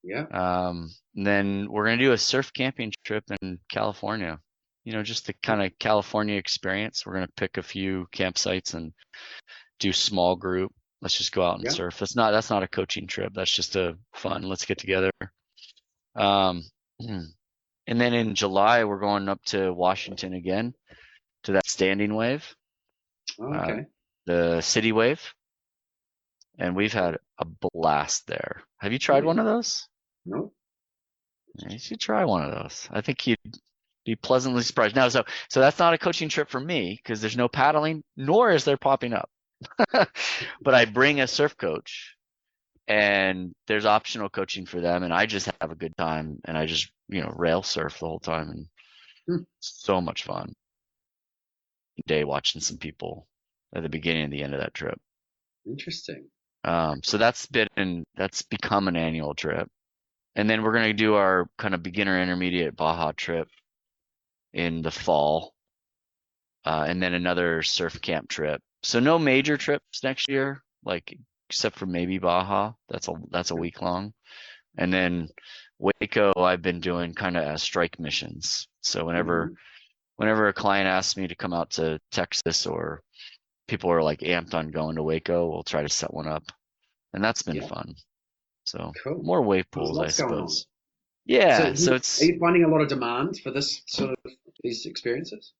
C: Yeah.
B: And then we're going to do a surf camping trip in California. Just the kind of California experience. We're going to pick a few campsites and do small group. Let's just go out and surf. That's not a coaching trip. That's just a fun. Let's get together. And then in July, we're going up to Washington again to that standing wave, the city wave. And we've had a blast there. Have you tried one of those?
C: No.
B: Yeah, you should try one of those. I think you'd be pleasantly surprised. Now, so that's not a coaching trip for me because there's no paddling, nor is there popping up. But I bring a surf coach, and there's optional coaching for them, and I just have a good time, and I just rail surf the whole time, and so much fun. Day watching some people at the beginning and the end of that trip.
C: Interesting.
B: So that's become an annual trip, and then we're gonna do our kind of beginner intermediate Baja trip in the fall, and then another surf camp trip. So no major trips next year, like except for maybe Baja. That's a week long, and then Waco I've been doing kind of as strike missions. So whenever a client asks me to come out to Texas or people are like amped on going to Waco, we'll try to set one up, and that's been fun. So more wave pools, I suppose. Yeah. So
C: are you finding a lot of demand for this sort of these experiences?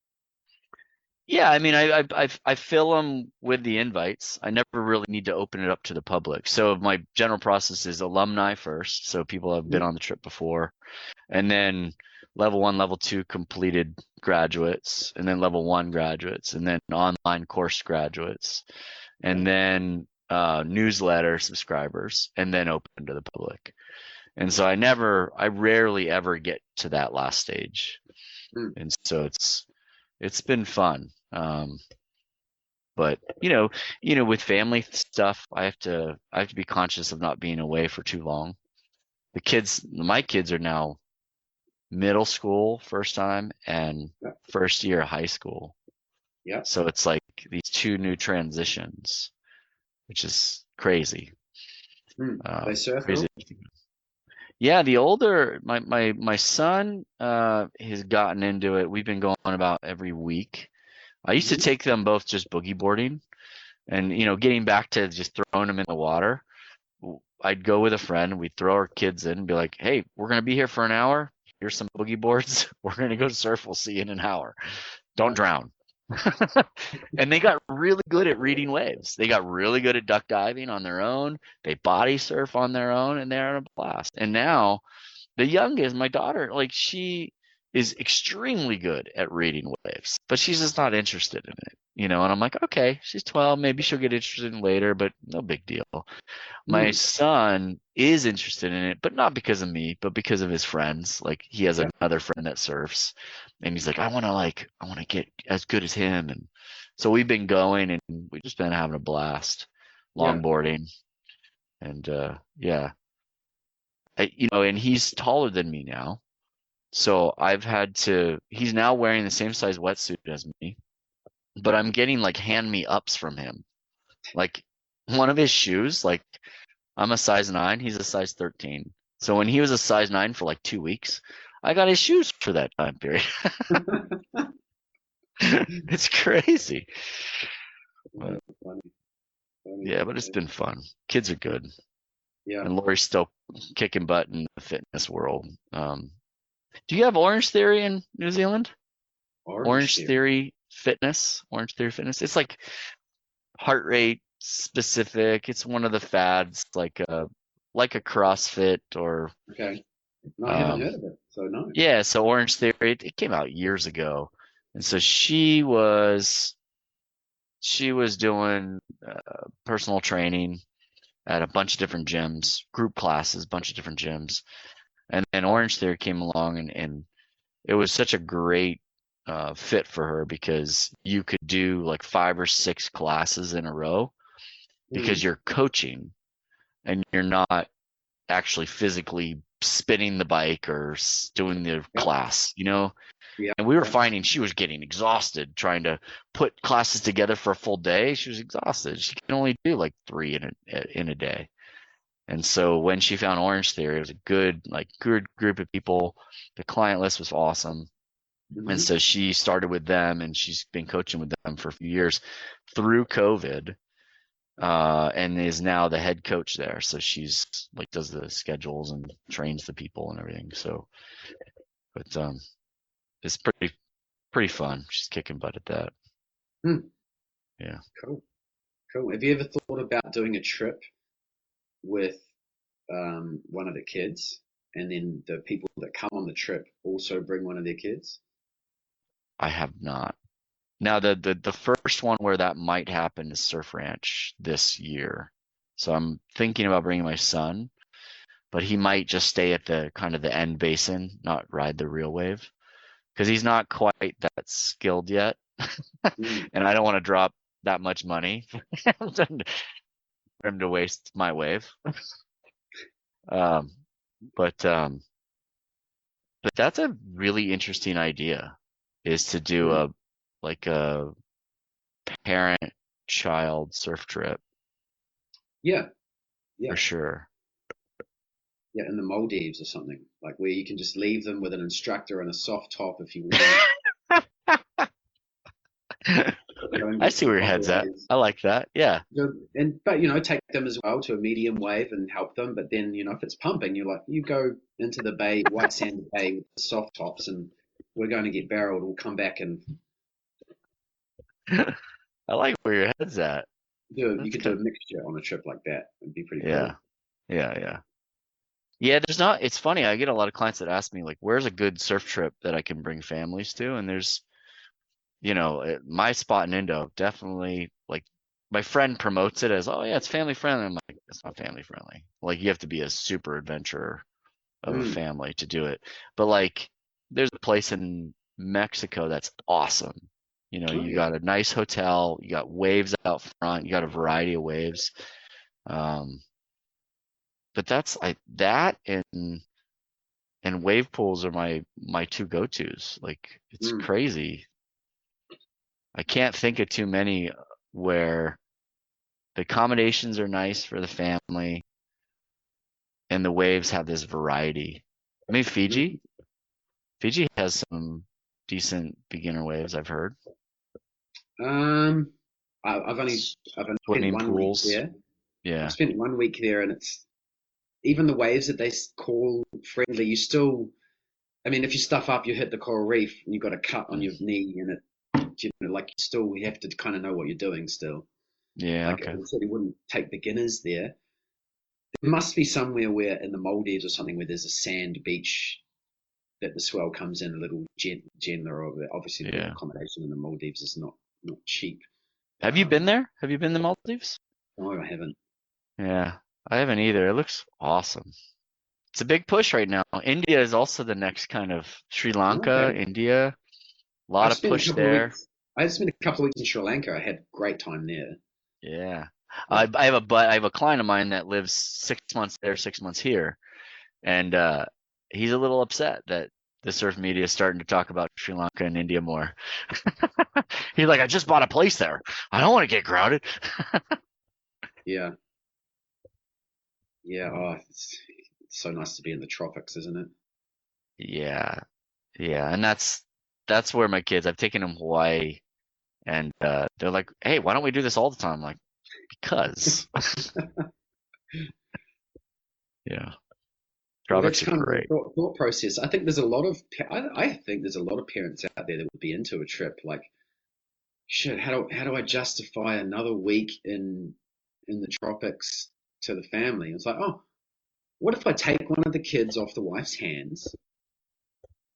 B: Yeah, I mean, I fill them with the invites. I never really need to open it up to the public. So my general process is alumni first, so people have been on the trip before, and then level 1, level 2 completed graduates, and then level 1 graduates, and then online course graduates, and then newsletter subscribers, and then open to the public. And so I rarely ever get to that last stage, and so it's been fun. But with family stuff, I have to be conscious of not being away for too long. My kids are now middle school first time and first year of high school.
C: Yeah.
B: So it's like these two new transitions, which is crazy.
C: They surf
B: crazy. Yeah, the older my son has gotten into it. We've been going about every week. I used to take them both just boogie boarding, and getting back to just throwing them in the water. I'd go with a friend, we'd throw our kids in and be like, hey, we're gonna be here for an hour. Here's some boogie boards. We're gonna go surf. We'll see you in an hour. Don't drown. And they got really good at reading waves. They got really good at duck diving on their own. They body surf on their own, and they're in a blast. And now the youngest, my daughter, like she is extremely good at reading waves, but she's just not interested in it, and I'm like, okay, she's 12, maybe she'll get interested in later, but no big deal. My son is interested in it, but not because of me, but because of his friends. Like he has another friend that surfs, and he's like, I want to get as good as him. And so we've been going, and we've just been having a blast longboarding. And and he's taller than me now. So he's now wearing the same size wetsuit as me, but I'm getting like hand me ups from him. Like one of his shoes, like I'm a size 9, he's a size 13. So when he was a size 9 for like 2 weeks, I got his shoes for that time period. It's crazy. But,
C: Funny.
B: yeah, but it's been fun. Kids are good.
C: Yeah.
B: And Lori's still kicking butt in the fitness world. Do you have Orange Theory in New Zealand? Orange Theory Fitness. Orange Theory Fitness. It's like heart rate specific. It's one of the fads, like a CrossFit or.
C: Okay. No, I haven't heard of it. So no.
B: Yeah, so Orange Theory, it came out years ago, and so she was doing personal training at a bunch of different gyms, group classes, bunch of different gyms, and then Orange Theory came along, and it was such a great fit for her because you could do like 5 or 6 classes in a row because you're coaching and you're not actually physically spinning the bike or doing the class, you know?
C: Yeah.
B: And we were finding she was getting exhausted trying to put classes together for a full day. She was exhausted. She can only do like 3 in a day. And so when she found Orange Theory, it was a good group of people. The client list was awesome. And so she started with them, and she's been coaching with them for a few years through COVID, and is now the head coach there. So she's like does the schedules and trains the people and everything. So, but it's pretty fun. She's kicking butt at that. Yeah.
C: Cool. Have you ever thought about doing a trip with one of the kids, and then the people that come on the trip also bring one of their kids?
B: I have not. Now the first one where that might happen is Surf Ranch this year. So I'm thinking about bringing my son, but he might just stay at the kind of the end basin, not ride the real wave, because he's not quite that skilled yet. And I don't want to drop that much money for him to waste my wave. But that's a really interesting idea, is to do a parent-child surf trip.
C: Yeah.
B: For sure.
C: Yeah, in the Maldives or something, like where you can just leave them with an instructor and a soft top if you want.
B: I see where your head's at. I like that. Yeah.
C: But take them as well to a medium wave and help them. But then if it's pumping, you go into the bay, white sand bay with the soft tops, and we're going to get barreled. We'll come back and.
B: I like where your head's at.
C: You could do a mixture on a trip like that. It'd be pretty cool.
B: Yeah, there's not. It's funny. I get a lot of clients that ask me like, "Where's a good surf trip that I can bring families to?" And there's, my spot in Indo definitely, like, my friend promotes it as, "Oh yeah, it's family friendly." I'm like, it's not family friendly. Like, you have to be a super adventurer of a family to do it. But like, there's a place in Mexico that's awesome. You got a nice hotel, you got waves out front, you got a variety of waves. But that and wave pools are my 2 go-tos. Like, it's crazy. I can't think of too many where the accommodations are nice for the family and the waves have this variety. I mean, Fiji has some decent beginner waves, I've heard.
C: I've only
B: Swimming
C: spent 1
B: pools.
C: week there.
B: Yeah.
C: I've spent 1 week there, and it's even the waves that they call friendly. You still, I mean, if you stuff up, you hit the coral reef, and you've got a cut on your knee, and you have to kind of know what you're doing still.
B: Yeah. Okay.
C: I said, you wouldn't take beginners there. There must be somewhere where in the Maldives or something where there's a sand beach that the swell comes in a little gentler. Obviously, the accommodation in the Maldives is not cheap.
B: Have you been there? Have you been to the Maldives?
C: No, I haven't.
B: Yeah, I haven't either. It looks awesome. It's a big push right now. India is also the next kind of Sri Lanka, India. A lot of push there.
C: I spent a couple of weeks in Sri Lanka. I had a great time there.
B: Yeah. I have a client of mine that lives 6 months there, 6 months here, and he's a little upset that the surf media is starting to talk about Sri Lanka and India more. He's like, I just bought a place there. I don't want to get crowded.
C: Yeah. Yeah. Oh, it's so nice to be in the tropics, isn't it?
B: Yeah, yeah, and that's where my kids. I've taken them Hawaii, and they're like, "Hey, why don't we do this all the time?" I'm like, because, yeah,
C: Well, that's
B: tropics are
C: kind of the
B: great.
C: thought process. I think there's a lot of I think there's a lot of parents out there that would be into a trip. Like, shit, how do I justify another week in the tropics to the family? It's like, oh, what if I take one of the kids off the wife's hands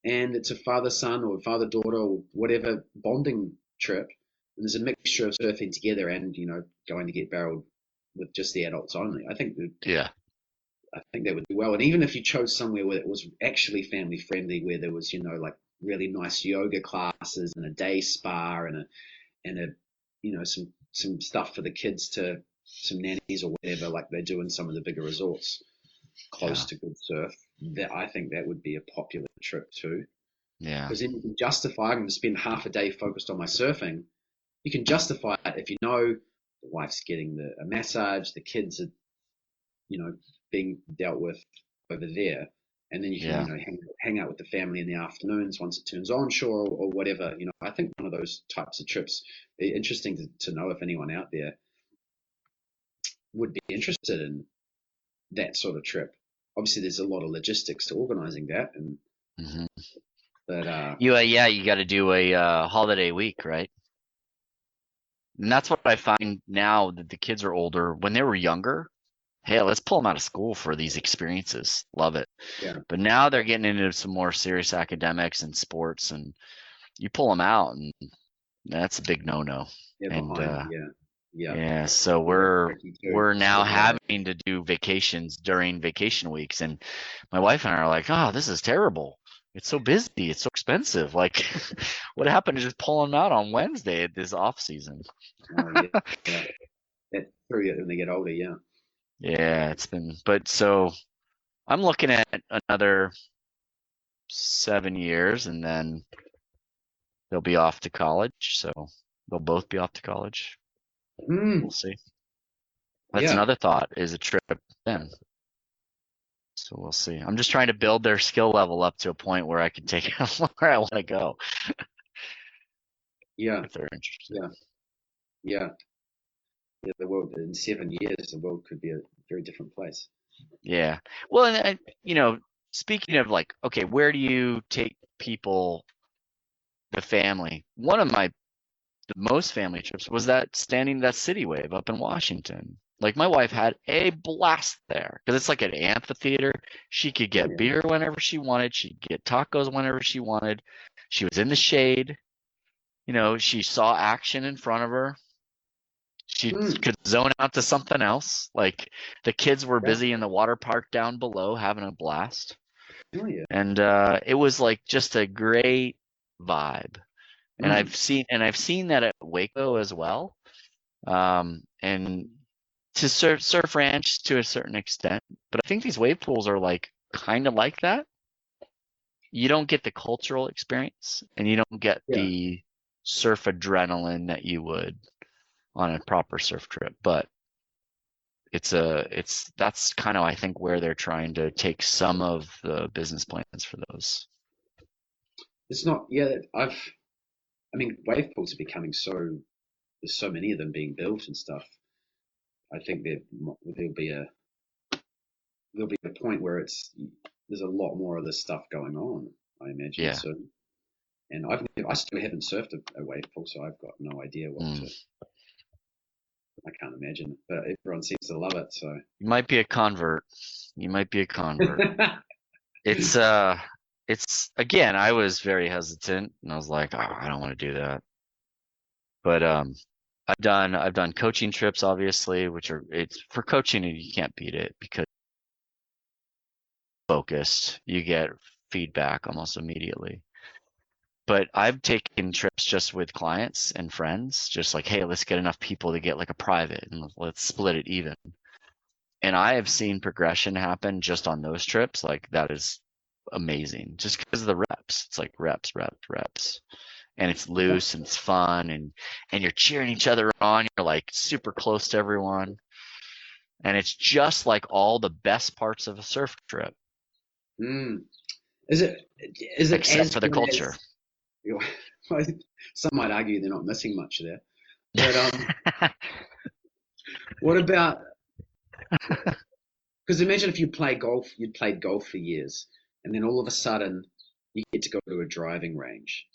C: and it's a father-son or father-daughter or whatever bonding trip, and there's a mixture of surfing together and going to get barreled with just the adults only.
B: Yeah,
C: I think that would do well. And even if you chose somewhere where it was actually family friendly, where there was like really nice yoga classes and a day spa and a some stuff for the kids, to some nannies or whatever, like they do in some of the bigger resorts close
B: yeah,
C: to good surf, that I think that would be a popular trip too.
B: yeah,
C: Because then you can justify, I'm going to spend half a day focused on my surfing. You can justify it if the wife's getting a massage, the kids are, being dealt with over there. And then you can,
B: yeah,
C: hang out with the family in the afternoons once it turns onshore or whatever. I think one of those types of trips, interesting to know if anyone out there would be interested in that sort of trip. Obviously, there's a lot of logistics to organizing that,
B: hmm
C: but
B: yeah, you got to do a holiday week, right? And that's what I find now that the kids are older. When they were younger, hey, let's pull them out of school for these experiences. Love it.
C: yeah,
B: But now they're getting into some more serious academics and sports, and you pull them out, and that's a big no-no.
C: they're
B: And
C: behind. Yeah, yeah,
B: yeah, so
C: yeah, that's
B: we're
C: tricky too.
B: we're now
C: Yeah,
B: having to do vacations during vacation weeks, and my wife and I are like, oh, this is terrible. It's so busy. It's so expensive. Like, what happened to just pulling them out on Wednesday at this off season?
C: yeah, yeah. That's true. When they get older, yeah.
B: Yeah, but so I'm looking at another 7 years, and then they'll be off to college. So they'll both be off to college. We'll
C: Mm,
B: see. That's
C: yeah,
B: another thought, is a trip then. So we'll see. I'm just trying to build their skill level up to a point where I can take them where I want to go
C: yeah,
B: if they're interested.
C: yeah, yeah. Yeah, the world in 7 years, the world could be a very different place.
B: Yeah. Well, and speaking of like, okay, where do you take people, the family? One of the most family trips was that city wave up in Washington. Like my wife had a blast there because it's like an amphitheater. She could
C: Oh
B: get
C: yeah.
B: beer whenever she wanted. She'd get tacos whenever she wanted. She was in the shade. She saw action in front of her. She
C: Mm,
B: could zone out to something else. Like the kids were
C: yeah.
B: busy in the water park down below having a blast.
C: Oh yeah.
B: And it was like just a great vibe. And
C: Mm,
B: I've seen that at Waco as well. And to surf ranch to a certain extent, but I think these wave pools are like kind of like that. You don't get the cultural experience, and you don't get
C: yeah.
B: the surf adrenaline that you would on a proper surf trip. But that's kind of, I think, where they're trying to take some of the business plans for those.
C: It's not. Yeah. I mean, wave pools are becoming so. There's so many of them being built and stuff. I think there'll be a point where there's a lot more of this stuff going on. I imagine
B: Yeah.
C: so. And I still haven't surfed a wave pool, so I've got no idea
B: Mm.
C: I can't imagine. But everyone seems to love it, so.
B: You might be a convert. You might be a convert. It's again, I was very hesitant, and I was like, oh, I don't want to do that. But I've done coaching trips, obviously, it's for coaching, and you can't beat it because focused, you get feedback almost immediately. But I've taken trips just with clients and friends, just like, hey, let's get enough people to get like a private and let's split it even. And I have seen progression happen just on those trips. Like that is amazing just because of the reps. It's like reps, reps, reps. And it's loose and it's fun, and you're cheering each other on. You're like super close to everyone. And it's just like all the best parts of a surf trip.
C: Is it
B: except for the culture?
C: Some might argue they're not missing much there. But what about? Because imagine if you play golf, you'd played golf for years, and then all of a sudden you get to go to a driving range.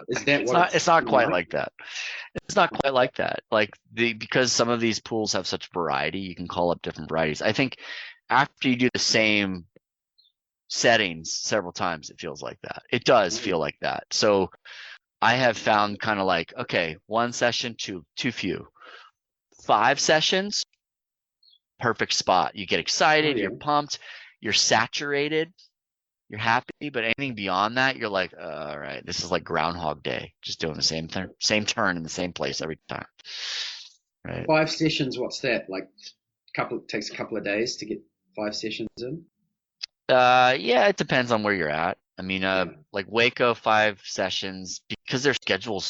C: Is that
B: it's not quite like that. It's not quite like that. Like because some of these pools have such variety, you can call up different varieties. I think after you do the same settings several times, it feels like that. It does feel like that. So I have found kind of like, okay, 1 session, too few. 5 sessions, perfect spot. You get excited, you're pumped, you're saturated, you're happy, but anything beyond that, you're like, all right, this is like Groundhog Day, just doing the same turn in the same place every time. Right.
C: 5 sessions, what's that? Like takes a couple of days to get 5 sessions in?
B: Yeah, it depends on where you're at. I mean, like Waco, 5 sessions, because their schedule,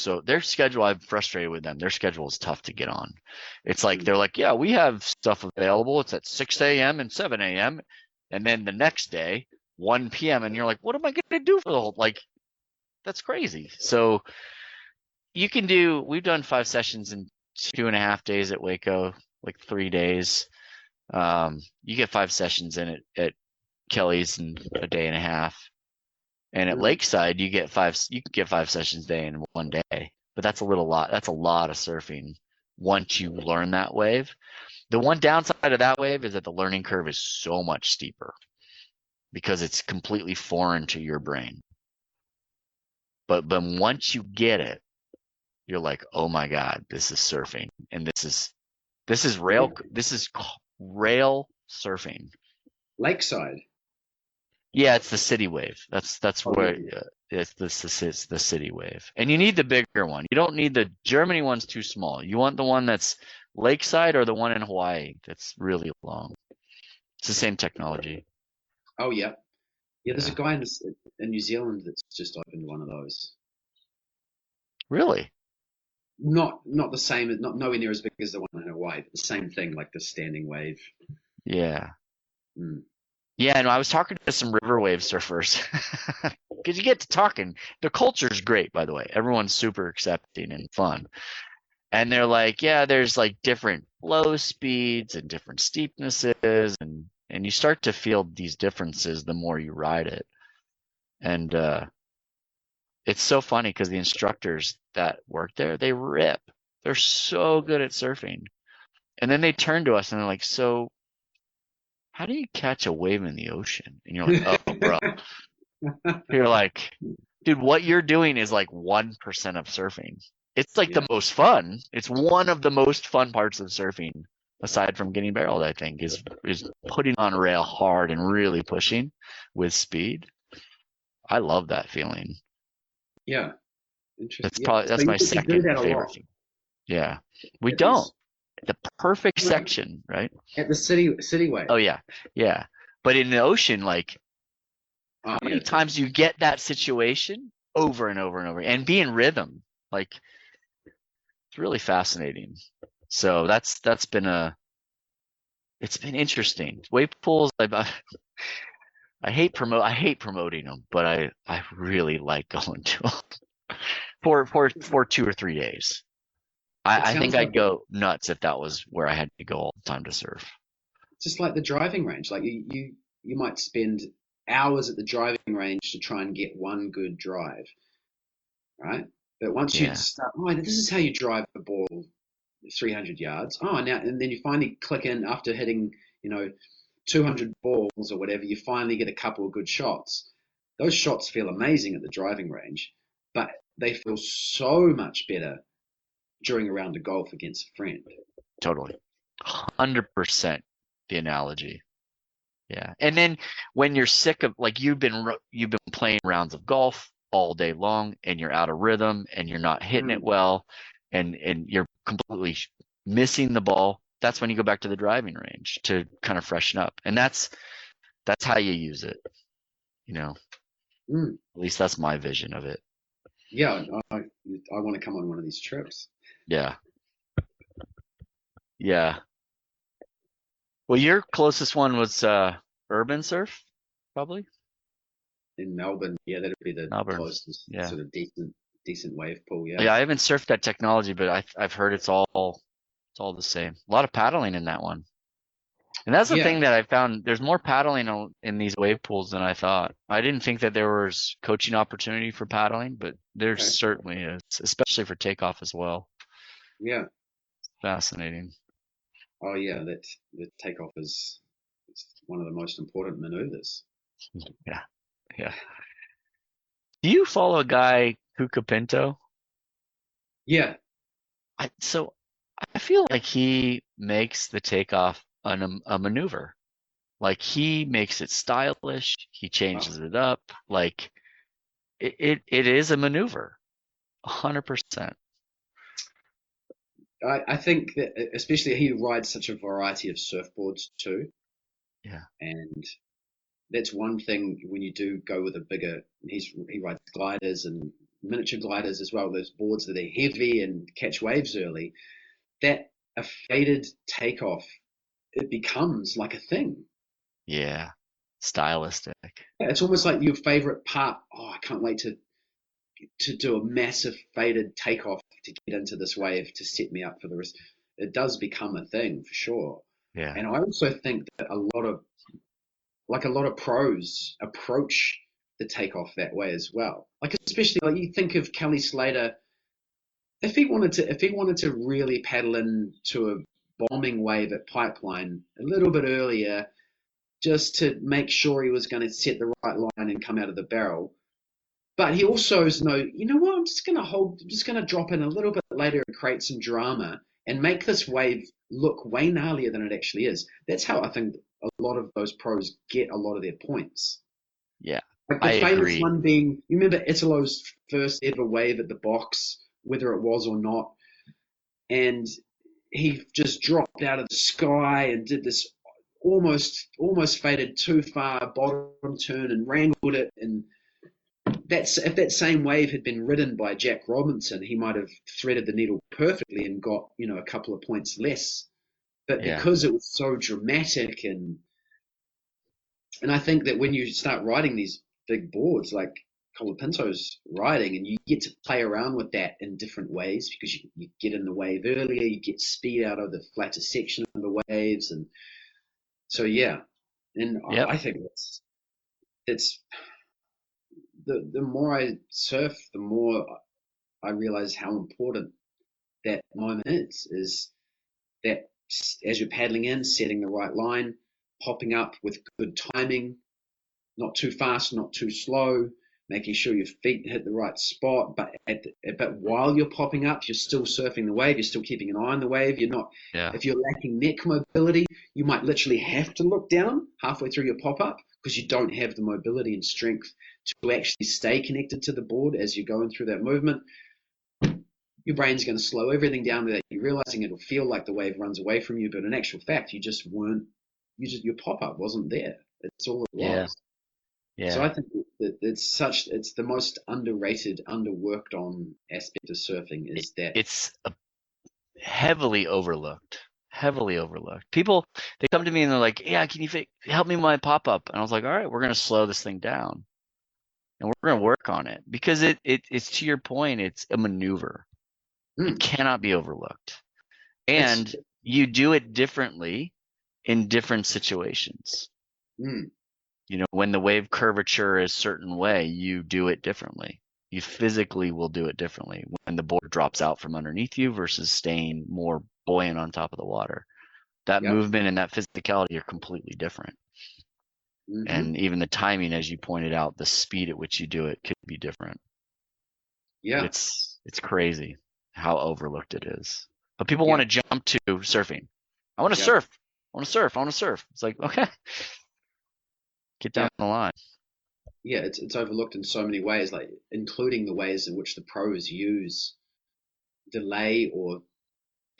B: I'm frustrated with them. Their schedule is tough to get on. It's like, they're like, yeah, we have stuff available. It's at 6 a.m. and 7 a.m. And then the next day, 1 p.m. And you're like, what am I going to do for the whole, like, that's crazy. So we've done 5 sessions in 2.5 days at Waco, like 3 days. You get 5 sessions in at Kelly's in a day and a half. And at Lakeside, you can get 5 sessions a day in 1 day, but that's a lot of surfing once you learn that wave. The one downside of that wave is that the learning curve is so much steeper because it's completely foreign to your brain. But once you get it, you're like, oh my God, this is surfing. And this is rail surfing. Lakeside. Yeah, it's the city wave. That's where it's the city wave. And you need the bigger one. You don't need the Germany one's too small. You want the one that's Lakeside or the one in Hawaii that's really long. It's the same technology. Oh yeah. Yeah, there's a guy in New Zealand that's just opened one of those. Really? Not the same, nowhere near as big as the one in Hawaii, but the same thing, like the standing wave. Yeah. Yeah, and I was talking to some river wave surfers because you get to talking. The culture's great, by the way. Everyone's super accepting and fun. And they're like, yeah, there's like different flow speeds and different steepnesses, and you start to feel these differences the more you ride it. And it's so funny because the instructors that work there, they rip. They're so good at surfing. And then they turn to us and they're like, so how do you catch a wave in the ocean? And you're like, oh, bro. You're like, dude, what you're doing is like 1% of surfing. It's like the most fun. It's one of the most fun parts of surfing, aside from getting barreled, I think, is putting on a rail hard and really pushing with speed. I love that feeling. Yeah. Interesting. That's my second favorite thing. Yeah. We don't. The perfect section, right? At the city way. Oh yeah. Yeah. But in the ocean, like how many times you get that situation over and over and over and be in rhythm. Like it's really fascinating. So it's been interesting. Wave pools, I hate promoting them, but I really like going to them for 2 or 3 days. I think I'd go nuts if that was where I had to go all the time to surf. Just like the driving range, like you might spend hours at the driving range to try and get one good drive, right? But once you start, this is how you drive a ball 300 yards. And then you finally click in after hitting, 200 balls or whatever, you finally get a couple of good shots. Those shots feel amazing at the driving range, but they feel so much better during a round of golf against a friend. Totally. 100% the analogy. Yeah. And then when you're sick of, like, you've been playing rounds of golf all day long and you're out of rhythm and you're not hitting it well and you're completely missing the ball, that's when you go back to the driving range to kind of freshen up. And that's That's how you use it.
C: Mm.
B: At least that's my vision of it.
C: Yeah, I want to come on one of these trips.
B: Yeah. Yeah. Well, your closest one was Urban Surf, probably.
C: In Melbourne, yeah, that'd be the
B: Melbourne.
C: closest
B: Yeah.
C: sort of decent wave pool. Yeah.
B: Yeah, I haven't surfed that technology, but I've heard it's all the same. A lot of paddling in that one. And that's the
C: Yeah.
B: thing that I found. There's more paddling in these wave pools than I thought. I didn't think that there was coaching opportunity for paddling, but there
C: Okay.
B: certainly is, especially for takeoff as well.
C: Yeah.
B: Fascinating.
C: Oh yeah, that the takeoff is it's one of the most important maneuvers.
B: Yeah. Yeah. Do you follow a guy, Kuka Pinto?
C: Yeah.
B: So I feel like he makes the takeoff a maneuver. Like he makes it stylish. He changes it up. Like it is a maneuver, 100%.
C: I think that especially he rides such a variety of surfboards too,
B: Yeah.
C: and that's one thing when you do go with a bigger. He rides gliders and miniature gliders as well. Those boards that are heavy and catch waves early. That a faded takeoff, it becomes like a thing.
B: Yeah. Stylistic.
C: It's almost like your favorite part. Oh, I can't wait to do a massive faded takeoff to get into this wave to set me up for the rest. It does become a thing for sure.
B: Yeah.
C: And I also think that a lot of pros approach the takeoff that way as well. Like especially like you think of Kelly Slater, if he wanted to really paddle into a bombing wave at Pipeline a little bit earlier, just to make sure he was going to set the right line and come out of the barrel. But he also is you know what, I'm just going to drop in a little bit later and create some drama and make this wave look way gnarlier than it actually is. That's how I think a lot of those pros get a lot of their points.
B: Yeah.
C: Like
B: I
C: the famous
B: agree.
C: one being, you remember Italo's first ever wave at the box, whether it was or not, and he just dropped out of the sky and did this almost faded too far bottom turn and wrangled it. And if that same wave had been ridden by Jack Robinson, he might have threaded the needle perfectly and got a couple of points less. But
B: Yeah.
C: because it was so dramatic and I think that when you start riding these big boards like Colapinto's riding, and you get to play around with that in different ways because you get in the wave earlier, you get speed out of the flatter section of the waves, and so yeah, and
B: Yep.
C: I think that's the more I surf, the more I realize how important that moment is that as you're paddling in, setting the right line, popping up with good timing, not too fast, not too slow, making sure your feet hit the right spot. But while you're popping up, you're still surfing the wave. You're still keeping an eye on the wave. You're not.
B: Yeah.
C: If you're lacking neck mobility, you might literally have to look down halfway through your pop up because you don't have the mobility and strength to actually stay connected to the board as you're going through that movement. Your brain's going to slow everything down that you're realizing it'll feel like the wave runs away from you, but in actual fact, you just weren't. Your pop up wasn't there. It's all it was.
B: Yeah.
C: So I think that it's the most underrated, underworked on aspect of surfing is that
B: it's heavily overlooked. Heavily overlooked. People, they come to me and they're like, "Yeah, can you help me with my pop up?" And I was like, "All right, we're gonna slow this thing down, and we're gonna work on it because it's to your point, it's a maneuver. It cannot be overlooked, and you do it differently in different situations. When the wave curvature is a certain way, you do it differently. You physically will do it differently when the board drops out from underneath you versus staying more buoyant on top of the water. That movement and that physicality are completely different. And even the timing, as you pointed out, the speed at which you do it could be different.
C: Yeah.
B: It's crazy how overlooked it is. But people want to jump to surfing. I want to surf. I want to surf. I want to surf. It's like, okay, get down the line.
C: Yeah, it's overlooked in so many ways, like including the ways in which the pros use delay or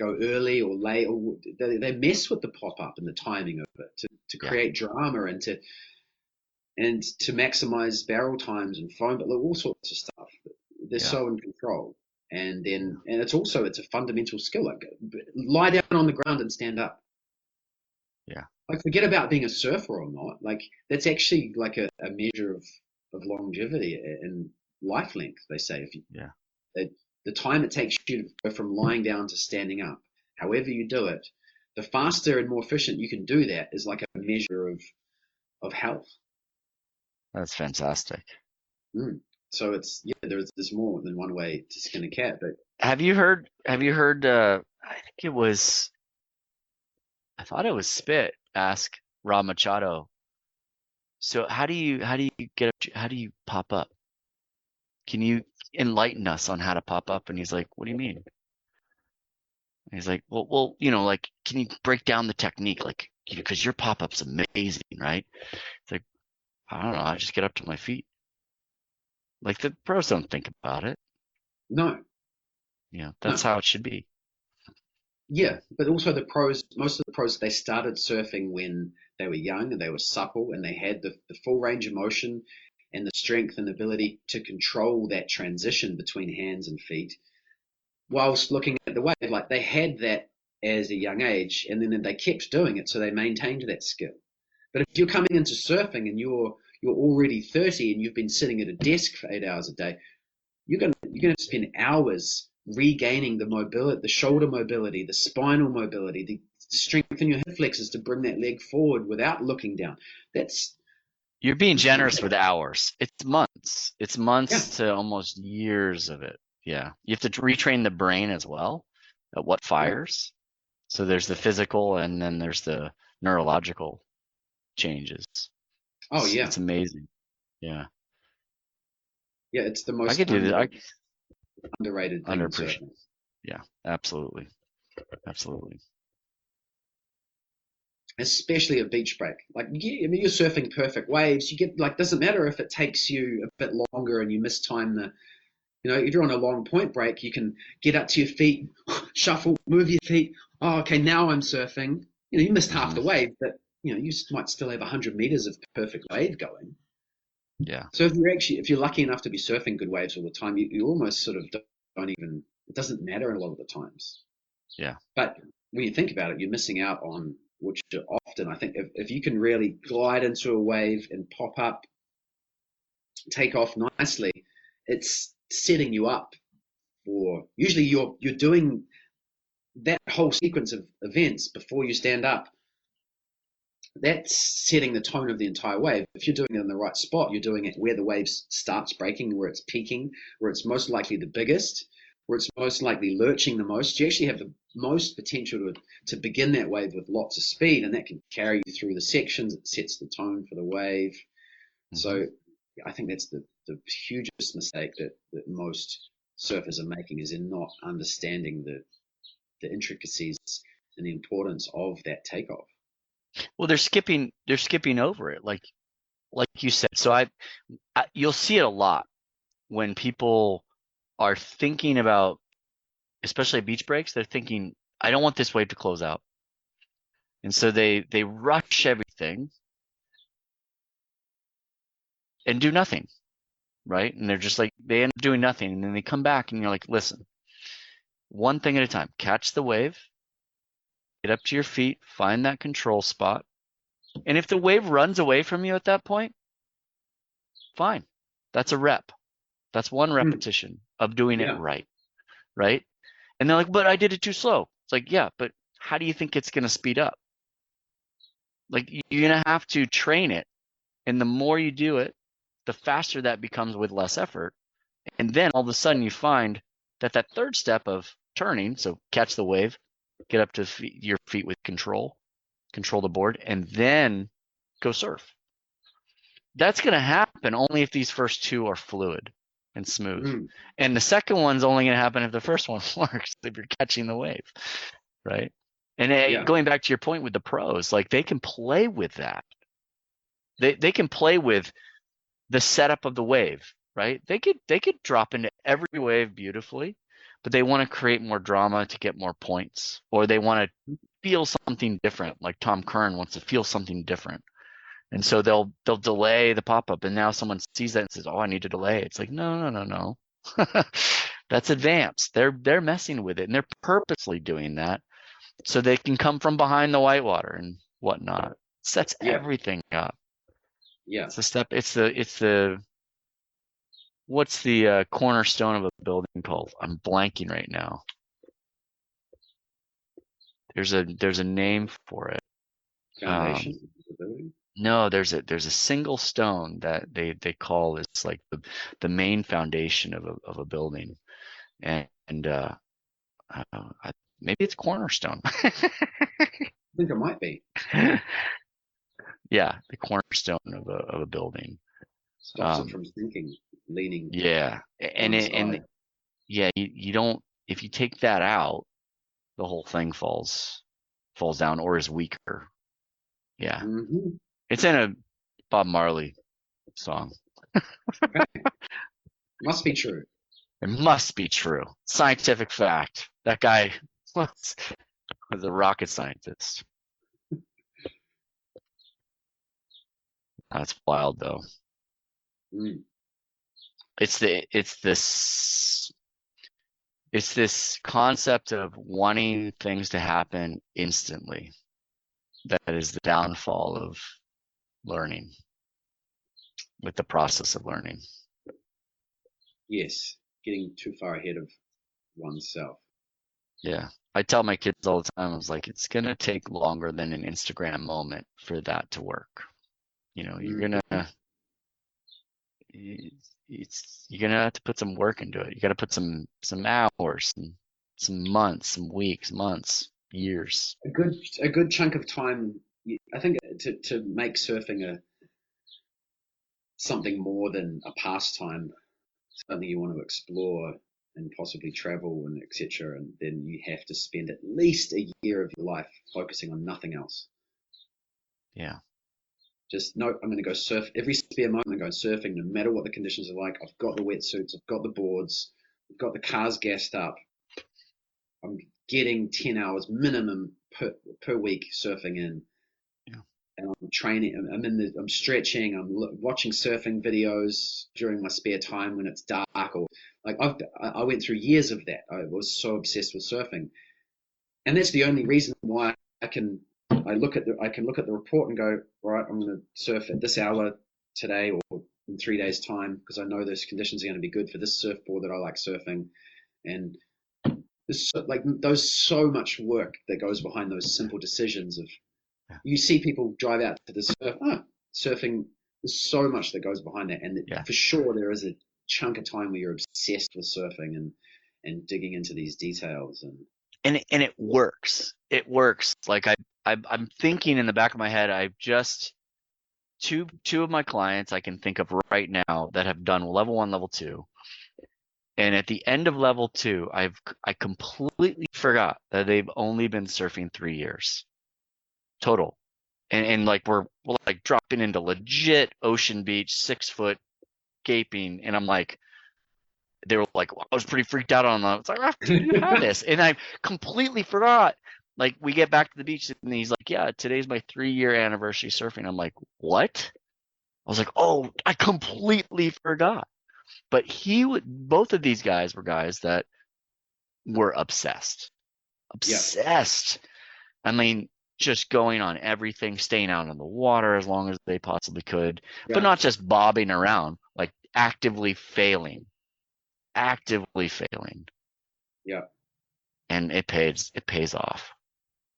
C: go early or late, or they mess with the pop-up and the timing of it to create drama and to maximize barrel times and foam, but all sorts of stuff. They're so in control. And it's a fundamental skill. Like, lie down on the ground and stand up.
B: Yeah.
C: Like, forget about being a surfer or not. Like, that's actually like a measure of longevity and life length, they say. The time it takes you to go from lying down to standing up, however you do it, the faster and more efficient you can do that is like a measure of health.
B: That's fantastic.
C: So there's more than one way to skin a cat. But
B: have you heard? I thought it was Spit ask Rob Machado. So how do you pop up? Can you enlighten us on how to pop up? And he's like, what do you mean? And he's like, well, like, can you break down the technique? Like, because your pop-up's amazing, right? It's like, I don't know. I just get up to my feet. Like, the pros don't think about it.
C: No.
B: Yeah, that's how it should be.
C: Yeah, but also most of the pros, they started surfing when they were young and they were supple and they had the full range of motion and the strength and ability to control that transition between hands and feet whilst looking at the wave. Like, they had that as a young age, and then they kept doing it, so they maintained that skill. But if you're coming into surfing and you're already 30 and you've been sitting at a desk for 8 hours a day, you're gonna spend hours regaining the mobility, the shoulder mobility, the spinal mobility, the strength in your hip flexors to bring that leg forward without looking down.
B: You're being generous with hours. It's months. It's months to almost years of it. Yeah. You have to retrain the brain as well at what fires. So there's the physical and then there's the neurological changes.
C: Oh, yeah.
B: It's amazing. Yeah.
C: Yeah, it's the most underrated thing.
B: Underappreciated. Yeah, absolutely. Absolutely. Especially
C: a beach break. Like, you're surfing perfect waves. You get, like, doesn't matter if it takes you a bit longer and you mistime if you're on a long point break, you can get up to your feet, shuffle, move your feet. Oh, okay, now I'm surfing. You missed half the wave, but you might still have 100 meters of perfect wave going.
B: Yeah.
C: So if you're lucky enough to be surfing good waves all the time, you almost sort of don't even, it doesn't matter a lot of the times.
B: Yeah.
C: But when you think about it, you're missing out on, which often, I think, if you can really glide into a wave and pop up, take off nicely, it's setting you up for, usually you're doing that whole sequence of events before you stand up. That's setting the tone of the entire wave. If you're doing it in the right spot, you're doing it where the wave starts breaking, where it's peaking, where it's most likely the biggest, where it's most likely lurching the most. You actually have the most potential to begin that wave with lots of speed, and that can carry you through the sections. It sets the tone for the wave. So I think that's the hugest mistake that most surfers are making, is in not understanding the intricacies and the importance of that takeoff.
B: Well, they're skipping over it, like you said. So you'll see it a lot when people are thinking about, especially beach breaks. They're thinking, I don't want this wave to close out, and so they rush everything and do nothing, right? And they're just like, they end up doing nothing, and then they come back, and you're like, listen, one thing at a time. Catch the wave. Get up to your feet, find that control spot. And if the wave runs away from you at that point, fine. That's a rep. That's one repetition of doing it right. Right? And they're like, but I did it too slow. It's like, yeah, but how do you think it's going to speed up? Like, you're going to have to train it. And the more you do it, the faster that becomes with less effort. And then all of a sudden you find that third step of turning, so catch the wave, get up to your feet with control the board, and then go surf. That's going to happen only if these first two are fluid and smooth. And the second one's only going to happen if the first one works, if you're catching the wave, right? And going back to your point with the pros, like, they can play with that. They can play with the setup of the wave, right? They could drop into every wave beautifully, but they want to create more drama to get more points, or they want to feel something different. Like Tom Curran wants to feel something different. And so they'll delay the pop-up, and now someone sees that and says, "Oh, I need to delay." It's like, no. That's advanced. They're messing with it, and they're purposely doing that so they can come from behind the whitewater and whatnot. Sets everything up.
C: Yeah.
B: It's the step. It's the what's the cornerstone of a building called? I'm blanking right now. There's a name for it.
C: Foundation of the building?
B: No, there's a single stone that they call is like the main foundation of a building, and maybe it's cornerstone.
C: I think it might be.
B: Yeah, the cornerstone of a building.
C: Stops it from sinking, leaning.
B: Yeah, and yeah, you don't, if you take that out, the whole thing falls down or is weaker. Yeah.
C: Mm-hmm.
B: It's in a Bob Marley song.
C: Okay. Must be true.
B: It must be true. Scientific fact. That guy was a rocket scientist. That's wild, though.
C: Mm.
B: It's this concept of wanting things to happen instantly. That is the downfall of learning, with the process of learning.
C: Yes, getting too far ahead of oneself.
B: Yeah. I tell my kids all the time, I was like, it's going to take longer than an Instagram moment for that to work. You know, you're going to have to put some work into it. You got to put some hours, some months, some weeks, months, years.
C: A good chunk of time. I think to make surfing something more than a pastime, something you want to explore and possibly travel and etc. And then you have to spend at least a year of your life focusing on nothing else.
B: Yeah.
C: Just no, I'm going to go surf every spare moment. I'm going surfing, no matter what the conditions are like. I've got the wetsuits, I've got the boards, I've got the cars gassed up. I'm getting 10 hours minimum per week surfing in. Yeah. And I'm training. I'm stretching. I'm watching surfing videos during my spare time when it's dark. Or like I went through years of that. I was so obsessed with surfing, and that's the only reason why I can look at the report and go, right, I'm going to surf at this hour today or in 3 days' time because I know those conditions are going to be good for this surfboard that I like surfing, and there's so much work that goes behind those simple decisions of. You see people drive out to the surfing. There's so much that goes behind that, and for sure there is a chunk of time where you're obsessed with surfing and digging into these details
B: and it works. It works. Like I'm thinking in the back of my head. I've just two of my clients I can think of right now that have done level 1, level 2. And at the end of level 2, I completely forgot that they've only been surfing 3 years total. And like we're like dropping into legit ocean beach, 6-foot gaping. And I'm like, they were like, well, I was pretty freaked out on that. It's like, how do you have this? And I completely forgot. Like we get back to the beach and he's like, yeah, today's my 3-year anniversary surfing. I'm like, what? I was like, oh, I completely forgot. But both of these guys were guys that were obsessed. Obsessed. Yeah. I mean, just going on everything, staying out on the water as long as they possibly could, but not just bobbing around, like actively failing.
C: Yeah.
B: And it pays off.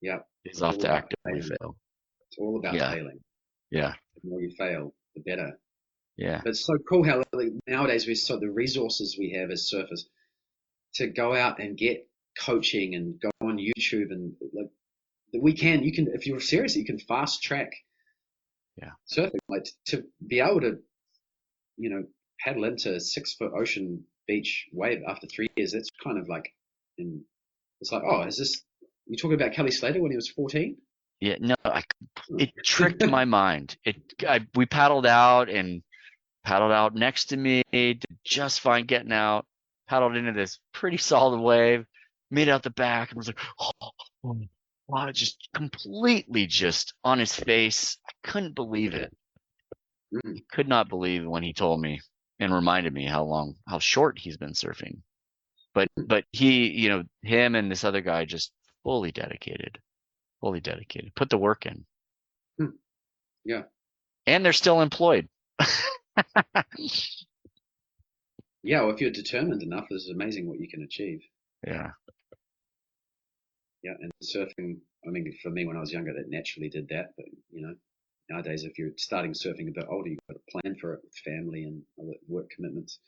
C: Yeah.
B: It pays off to actively fail.
C: It's all about failing.
B: Yeah.
C: The more you fail, the better.
B: Yeah.
C: But it's so cool how nowadays the resources we have as surfers to go out and get coaching and go on YouTube and like you can, if you're serious, you can fast track surfing, like to be able to, paddle into a 6-foot ocean beach wave after 3 years. That's kind of like, it's like, oh, is this, you talking about Kelly Slater when he was 14?
B: Yeah, no, it tricked my mind. We paddled out next to me, did just fine getting out, paddled into this pretty solid wave, made out the back, and was like, oh, wow, just completely just on his face. I couldn't believe it. Could not believe when he told me and reminded me how short he's been surfing. But he, him and this other guy just fully dedicated, put the work in.
C: Yeah.
B: And they're still employed.
C: Yeah, well, if you're determined enough, it's amazing what you can achieve.
B: Yeah.
C: Yeah, and surfing, I mean, for me when I was younger, that naturally did that. But, nowadays, if you're starting surfing a bit older, you've got to plan for it with family and other work commitments.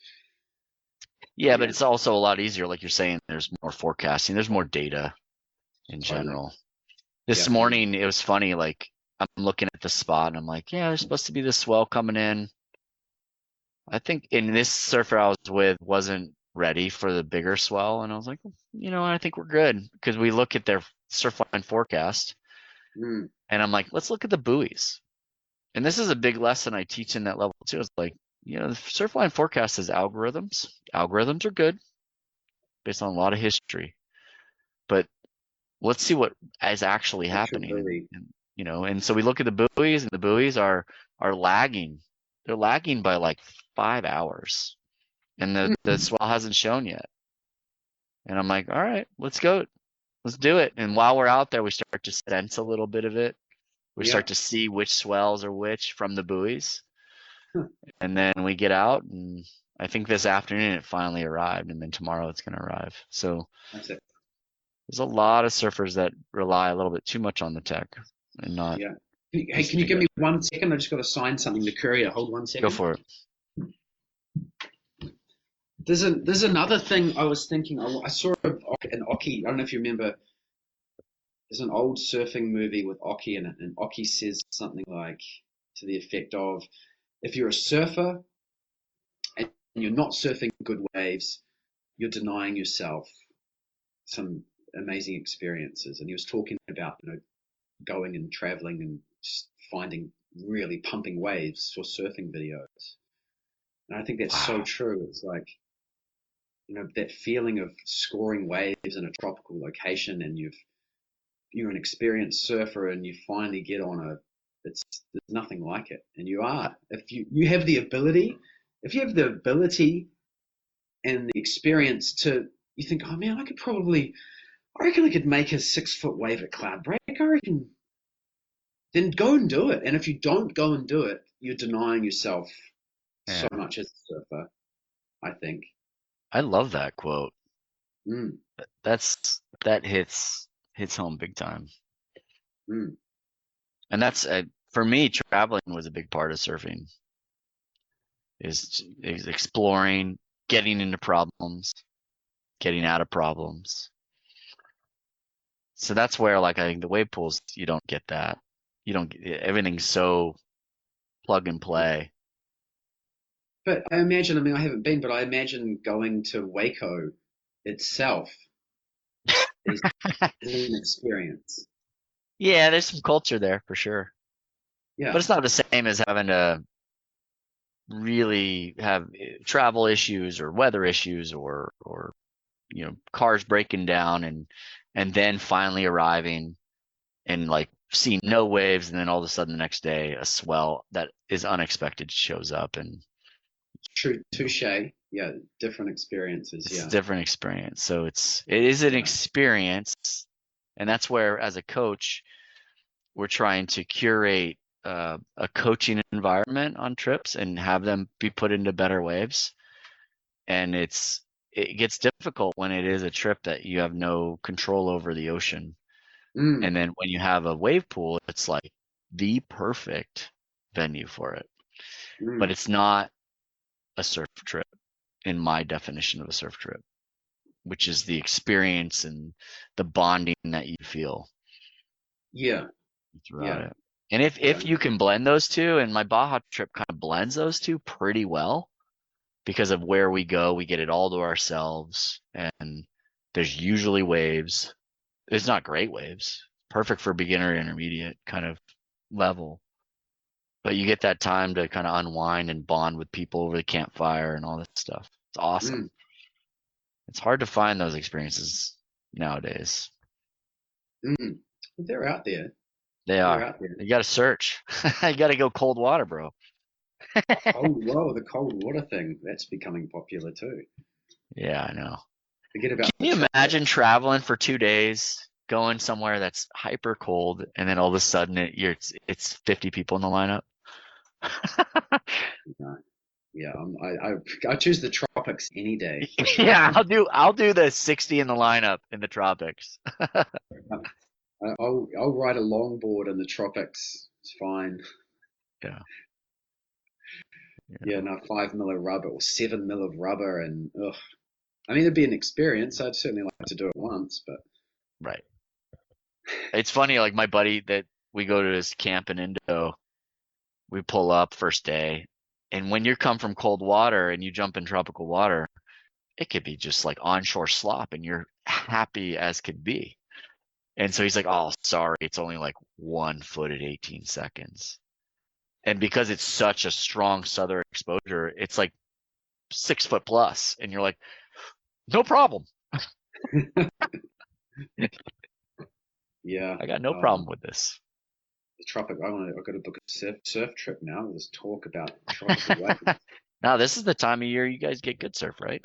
B: Yeah, but it's also a lot easier. Like you're saying, there's more forecasting. There's more data in general. This morning, it was funny. Like, I'm looking at the spot, and I'm like, yeah, there's supposed to be this swell coming in. I think in this surfer I was with wasn't ready for the bigger swell, and I was like, I think we're good, because we look at their surfline forecast, and I'm like, let's look at the buoys. And this is a big lesson I teach in that level too. It's like, the surfline forecast is algorithms. Algorithms are good based on a lot of history, but let's see what is actually happening. And so we look at the buoys, and the buoys are lagging. They're lagging by like 5 hours, and the swell hasn't shown yet. And I'm like, all right, let's go. Let's do it. And while we're out there, we start to sense a little bit of it. We start to see which swells are which from the buoys. And then we get out, and I think this afternoon it finally arrived, and then tomorrow it's going to arrive. So
C: that's it.
B: There's a lot of surfers that rely a little bit too much on the tech and not.
C: Yeah. Hey, can you give me 1 second? I just got to sign something to courier. Hold 1 second.
B: Go for it.
C: There's another thing I was thinking. I saw an Oki. I don't know if you remember. There's an old surfing movie with Oki in it, and Oki says something like to the effect of, if you're a surfer and you're not surfing good waves, you're denying yourself some amazing experiences. And he was talking about, going and traveling and just finding really pumping waves for surfing videos. And I think that's so true. It's like, that feeling of scoring waves in a tropical location, and you're an experienced surfer, and you finally get on there's nothing like it. And if you have the ability, and the experience you think, oh man, I reckon I could make a 6-foot wave at Cloudbreak. I reckon. Then go and do it. And if you don't go and do it, you're denying yourself so much as a surfer, I think.
B: I love that quote. That hits home big time. And that's for me, traveling was a big part of surfing. Is exploring, getting into problems, getting out of problems. So that's where, like, I think the wave pools, you don't get that. Everything's so plug and play.
C: But I imagine, I haven't been, but I imagine going to Waco itself is an experience.
B: Yeah, there's some culture there for sure.
C: Yeah.
B: But it's not the same as having to really have travel issues or weather issues or cars breaking down and then finally arriving and like seeing no waves, and then all of a sudden the next day a swell that is unexpected shows up. And
C: true, touche. Yeah, different experiences.
B: It's a different experience. So it is an experience, and that's where, as a coach, we're trying to curate a coaching environment on trips and have them be put into better waves. And it gets difficult when it is a trip that you have no control over the ocean. And then when you have a wave pool, it's like the perfect venue for it. But it's not a surf trip in my definition of a surf trip, which is the experience and the bonding that you feel.
C: Yeah.
B: Throughout it. And if you can blend those two, and my Baja trip kind of blends those two pretty well, because of where we go, we get it all to ourselves, and there's usually waves. It's not great waves, perfect for beginner intermediate kind of level, but you get that time to kind of unwind and bond with people over the campfire and all that stuff. It's awesome. It's hard to find those experiences nowadays.
C: They're out there.
B: They
C: They're
B: are.
C: out there.
B: You got to search. You got to go cold water, bro.
C: The cold water thing, that's becoming popular too.
B: Yeah, I know.
C: Forget about
B: Can you imagine traveling for 2 days, going somewhere that's hyper cold, and then all of a sudden it's 50 people in the lineup?
C: Yeah, I choose the tropics any day.
B: Yeah, I'll do the 60 in the lineup in the tropics.
C: I'll ride a longboard in the tropics. It's fine.
B: Yeah.
C: Yeah, no, 5 mil of rubber or 7 mil of rubber, and I mean, it'd be an experience. I'd certainly like to do it once, but
B: Right. It's funny, like my buddy that we go to his camp in Indo, we pull up first day, and when you come from cold water and you jump in tropical water, it could be just like onshore slop and you're happy as could be. And so he's like, oh, sorry, it's only like 1 foot at 18 seconds. And because it's such a strong southern exposure, it's like 6 foot plus. And you're like, no problem.
C: yeah,
B: I got no problem with this.
C: the tropic. I've got to book a surf trip now. There's talk about tropical waves.
B: Now, this is the time of year you guys get good surf, right?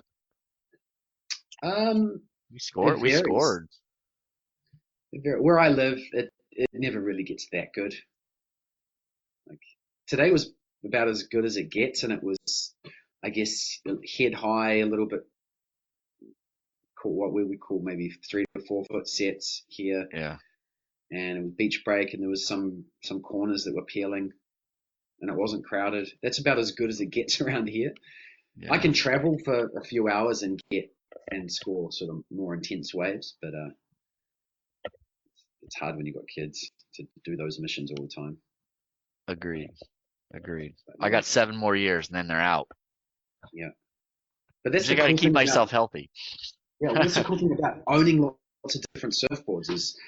B: We scored.
C: Where I live, it never really gets that good. Like today was about as good as it gets, and it was, I guess, head high, a little bit. What we would call maybe 3 to 4 foot sets here.
B: Yeah.
C: And it was beach break, and there was some corners that were peeling, and it wasn't crowded. That's about as good as it gets around here. Yeah. I can travel for a few hours and score sort of more intense waves, but it's hard when you've got kids to do those missions all the time.
B: Agreed. I got 7 more years, and then they're out.
C: Yeah, but that's
B: I got to keep myself healthy.
C: Yeah, what's the cool thing about owning lots of different surfboards is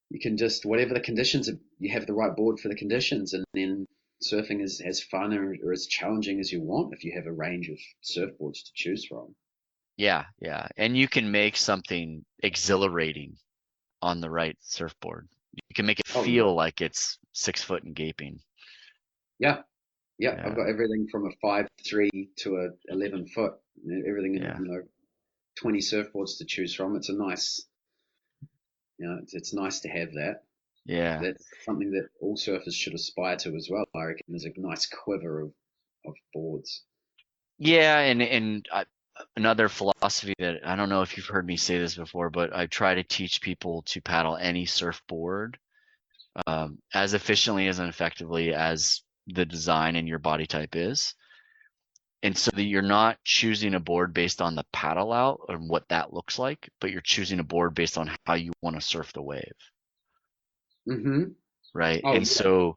C: you can just, whatever the conditions, you have the right board for the conditions, and then surfing is as fun or as challenging as you want if you have a range of surfboards to choose from.
B: Yeah. And you can make something exhilarating on the right surfboard. You can make it feel like it's 6 foot and gaping.
C: Yeah. I've got everything from a 5'3" to a 11 foot. Everything, 20 surfboards to choose from. It's a nice, it's nice to have that.
B: Yeah.
C: That's something that all surfers should aspire to as well. I reckon there's a nice quiver of boards. Yeah,
B: and another philosophy that I don't know if you've heard me say this before, but I try to teach people to paddle any surfboard as efficiently and effectively as the design and your body type is. And so that you're not choosing a board based on the paddle out or what that looks like, but you're choosing a board based on how you want to surf the wave.
C: Mm-hmm.
B: Right. And so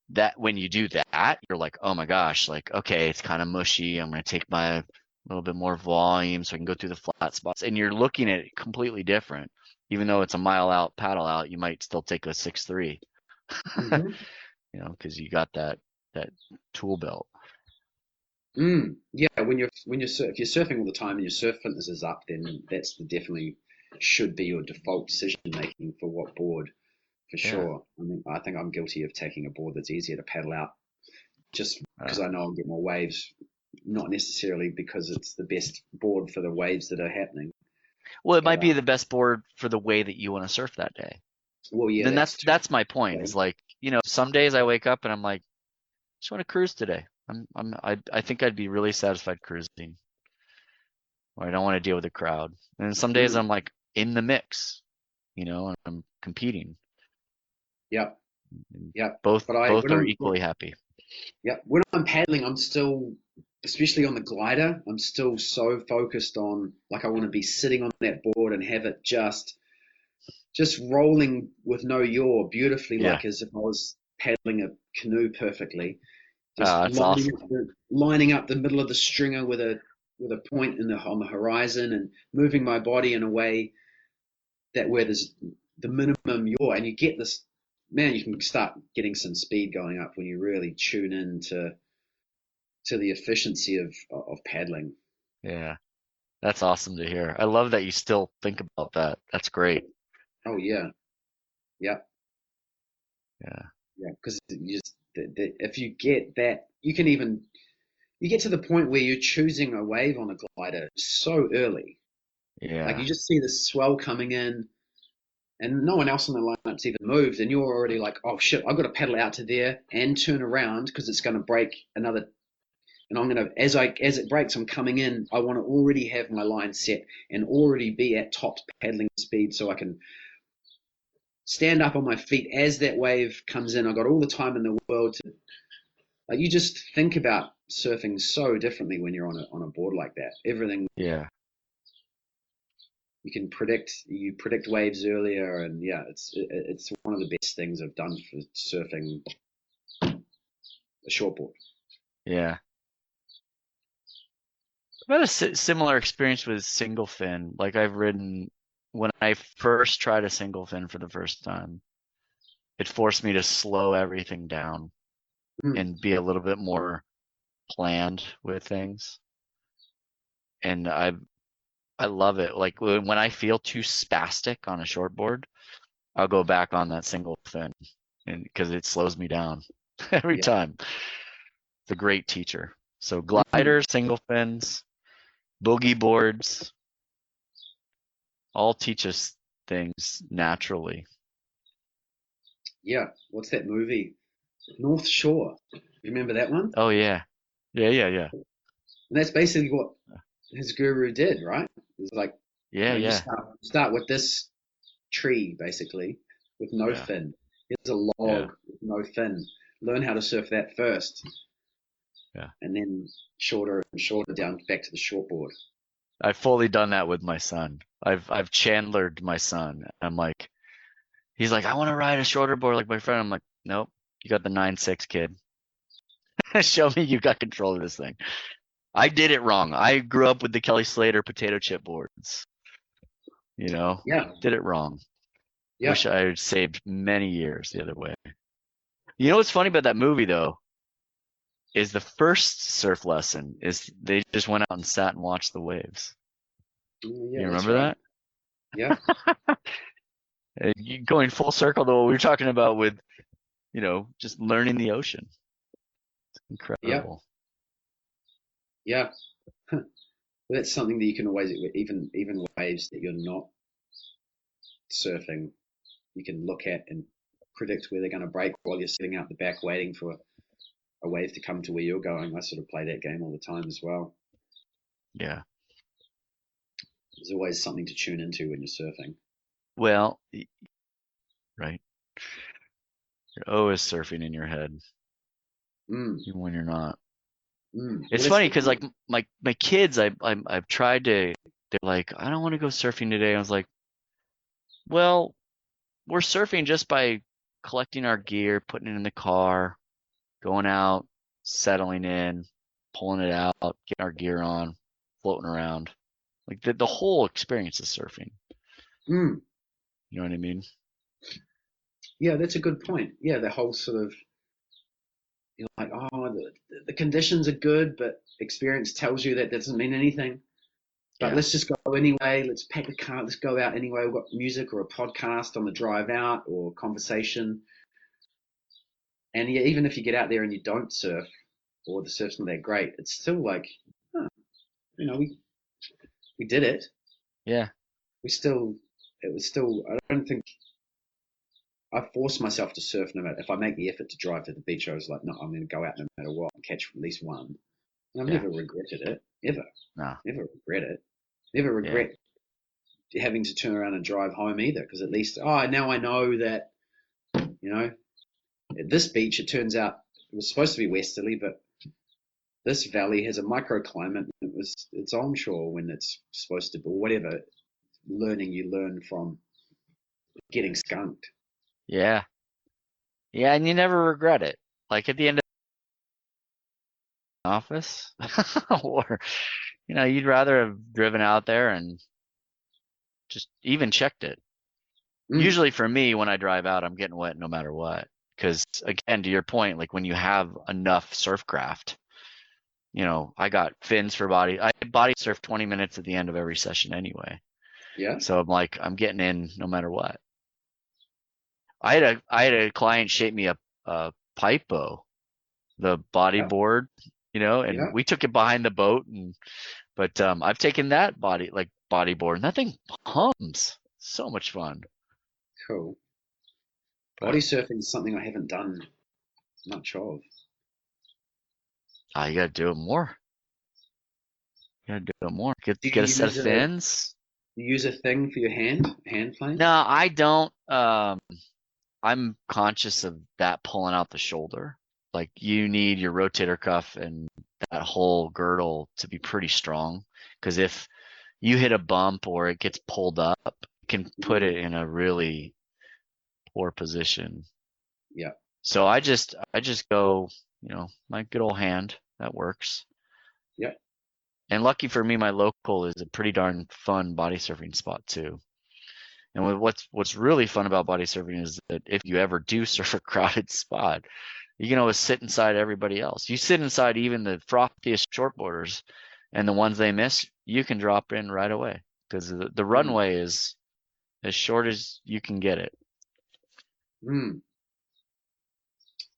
B: that when you do that, you're like, oh my gosh, like, okay, it's kind of mushy. I'm going to take my little bit more volume so I can go through the flat spots. And you're looking at it completely different. Even though it's a mile out, paddle out, you might still take a 6'3",
C: mm-hmm.
B: Because you got that tool belt.
C: Yeah, if you're surfing all the time and your surf fitness is up, then that's definitely should be your default decision making for what board, for sure. I think I'm guilty of taking a board that's easier to paddle out, just because I know I'll get more waves, not necessarily because it's the best board for the waves that are happening.
B: Well, it might be the best board for the way that you want to surf that day.
C: Well, yeah.
B: Then that's my point. Is like, some days I wake up and I'm like, I just want to cruise today. I think I'd be really satisfied cruising, or I don't want to deal with the crowd. And some days I'm like in the mix, and I'm competing.
C: Yeah.
B: Both are equally happy.
C: Yeah. When I'm paddling, I'm still, especially on the glider, I'm still so focused on, like, I want to be sitting on that board and have it just rolling with no yaw beautifully, like as if I was paddling a canoe perfectly. Just lining up the middle of the stringer with a point on the horizon and moving my body in a way that where there's the minimum yaw, and you get this, man, you can start getting some speed going up when you really tune in to the efficiency of paddling.
B: Yeah. That's awesome to hear. I love that you still think about that. That's great.
C: Oh yeah, yeah,
B: Yeah.
C: yeah. Because you just if you get that, you get to the point where you're choosing a wave on a glider so early. Like
B: Yeah.
C: you just see the swell coming in, and no one else on the lineup's even moved, and you're already like, oh shit, I've got to paddle out to there and turn around because it's going to break another. And I'm gonna, as it breaks, I'm coming in. I want to already have my line set and already be at top paddling speed, so I can stand up on my feet as that wave comes in. I've got all the time in the world to, like, you just think about surfing so differently when you're on a board like that. Everything
B: Yeah.
C: you predict waves earlier, and yeah, it's one of the best things I've done for surfing a shortboard.
B: Yeah. I've had a similar experience with single fin. Like I've ridden when I first tried a single fin for the first time, it forced me to slow everything down
C: Mm,
B: and be a little bit more planned with things. And I love it. Like when I feel too spastic on a shortboard, I'll go back on that single fin and because it slows me down every
C: yeah.
B: time. It's a great teacher. So
C: Mm,
B: gliders, single fins, boogie boards, all teach us things naturally.
C: yeah. What's that movie? North Shore. Remember that one?
B: Oh yeah. Yeah, yeah, yeah.
C: And that's basically what his guru did, right? It's like,
B: Yeah,
C: you
B: yeah.
C: start with this tree basically with no
B: Yeah.
C: fin. Here's a
B: Yeah.
C: log with no fin. Learn how to surf that first,
B: Yeah.
C: and then shorter and shorter down back to the shortboard.
B: I've fully done that with my son. I've Chandlered my son. I'm like, he's like, I want to ride a shorter board like my friend. I'm like, nope, you got the 9.6 kid. Show me you got control of this thing. I did it wrong. I grew up with the Kelly Slater potato chip boards. You know,
C: Yeah,
B: did it wrong.
C: yeah.
B: Wish I had saved many years the other way. You know what's funny about that movie though is the first surf lesson is they just went out and sat and watched the waves.
C: Yeah,
B: You
C: that's
B: remember
C: right.
B: that?
C: Yeah,
B: Going full circle to what we were talking about with, just learning the ocean.
C: yeah,
B: Incredible.
C: yeah. That's something that you can always, even waves that you're not surfing, you can look at and predict where they're going to break while you're sitting out the back waiting for a wave to come to where you're going. I sort of play that game all the time as well.
B: Yeah.
C: There's always something to tune into when you're surfing.
B: Well, right. You're always surfing in your head,
C: Mm,
B: even when you're not.
C: Well,
B: It's
C: that's
B: funny
C: the
B: because like my kids, I've tried to. They're like, I don't want to go surfing today. I was like, well, we're surfing just by collecting our gear, putting it in the car, going out, settling in, pulling it out, getting our gear on, floating around. Like the whole experience is surfing.
C: mm,
B: You know what I mean?
C: yeah, that's a good point. Yeah, the whole sort of, like, oh, the conditions are good, but experience tells you that doesn't mean anything. But
B: Yeah.
C: let's just go anyway. Let's pack the car. Let's go out anyway. We've got music or a podcast on the drive out or conversation. And yeah, even if you get out there and you don't surf or the surf's not that great, it's still like, huh, we did it.
B: Yeah.
C: We still, it was still, I don't think I forced myself to surf no matter, if I make the effort to drive to the beach, I was like, no, I'm going to go out no matter what and catch at least one. And I've
B: Yeah.
C: never regretted it, ever.
B: No.
C: Never regret it. Never
B: Yeah.
C: regret having to turn around and drive home either, because at least, now I know that, at this beach, it turns out it was supposed to be westerly, but this valley has a microclimate. It's onshore when it's supposed to be, whatever learning you learn from getting skunked.
B: Yeah. Yeah. And you never regret it. Like at the end of the office, or, you'd rather have driven out there and just even checked it.
C: Mm,
B: Usually for me, when I drive out, I'm getting wet no matter what. Because again, to your point, like when you have enough surf craft, I got fins for body. I body surf 20 minutes at the end of every session anyway.
C: Yeah.
B: So I'm like, I'm getting in no matter what. I had a client shape me a pipe bow, the
C: Yeah.
B: bodyboard, and
C: Yeah.
B: we took it behind the boat, but I've taken that bodyboard, and that thing hums. So much fun.
C: Cool.
B: But
C: Body surfing is something I haven't done much of.
B: you gotta do it more. Get
C: Do
B: get a
C: you
B: set of
C: use a
B: fins.
C: use a thing for your hand plane?
B: No, I don't. I'm conscious of that pulling out the shoulder. Like you need your rotator cuff and that whole girdle to be pretty strong, because if you hit a bump or it gets pulled up, it can put it in a really poor position.
C: Yeah.
B: So I just go, my good old hand. That works.
C: Yeah.
B: And lucky for me, my local is a pretty darn fun body surfing spot too. And what's really fun about body surfing is that if you ever do surf a crowded spot, you can always sit inside everybody else. You sit inside even the frothiest shortboarders, and the ones they miss, you can drop in right away, because the runway is as short as you can get it.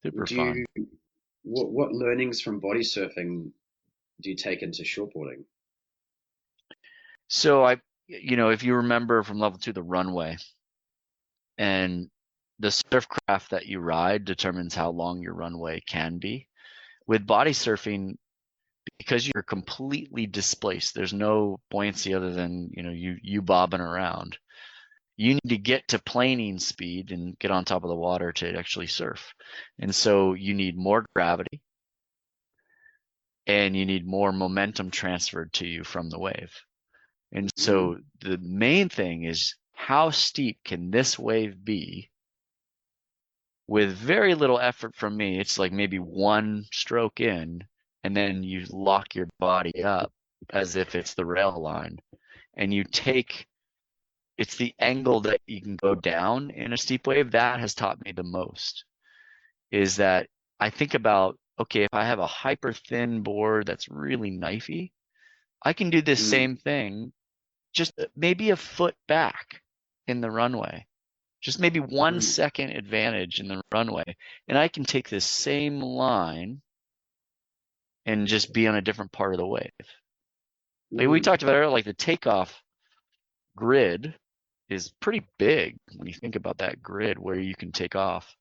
B: Super fun.
C: What learnings from body surfing do you take into shortboarding?
B: So if you remember from level 2, the runway, and the surf craft that you ride determines how long your runway can be. With body surfing, because you're completely displaced, there's no buoyancy other than you bobbing around. You need to get to planing speed and get on top of the water to actually surf. And so you need more gravity, and you need more momentum transferred to you from the wave. And so the main thing is, how steep can this wave be with very little effort from me? It's like maybe one stroke in, and then you lock your body up as if it's the rail line, and it's the angle that you can go down in a steep wave that has taught me the most. Is that I think about, okay, if I have a hyper thin board that's really knifey, I can do this same thing just maybe a foot back in the runway, just maybe 1 second advantage in the runway, and I can take this same line and just be on a different part of the wave. Like we talked about earlier, like the takeoff grid is pretty big when you think about that grid where you can take off.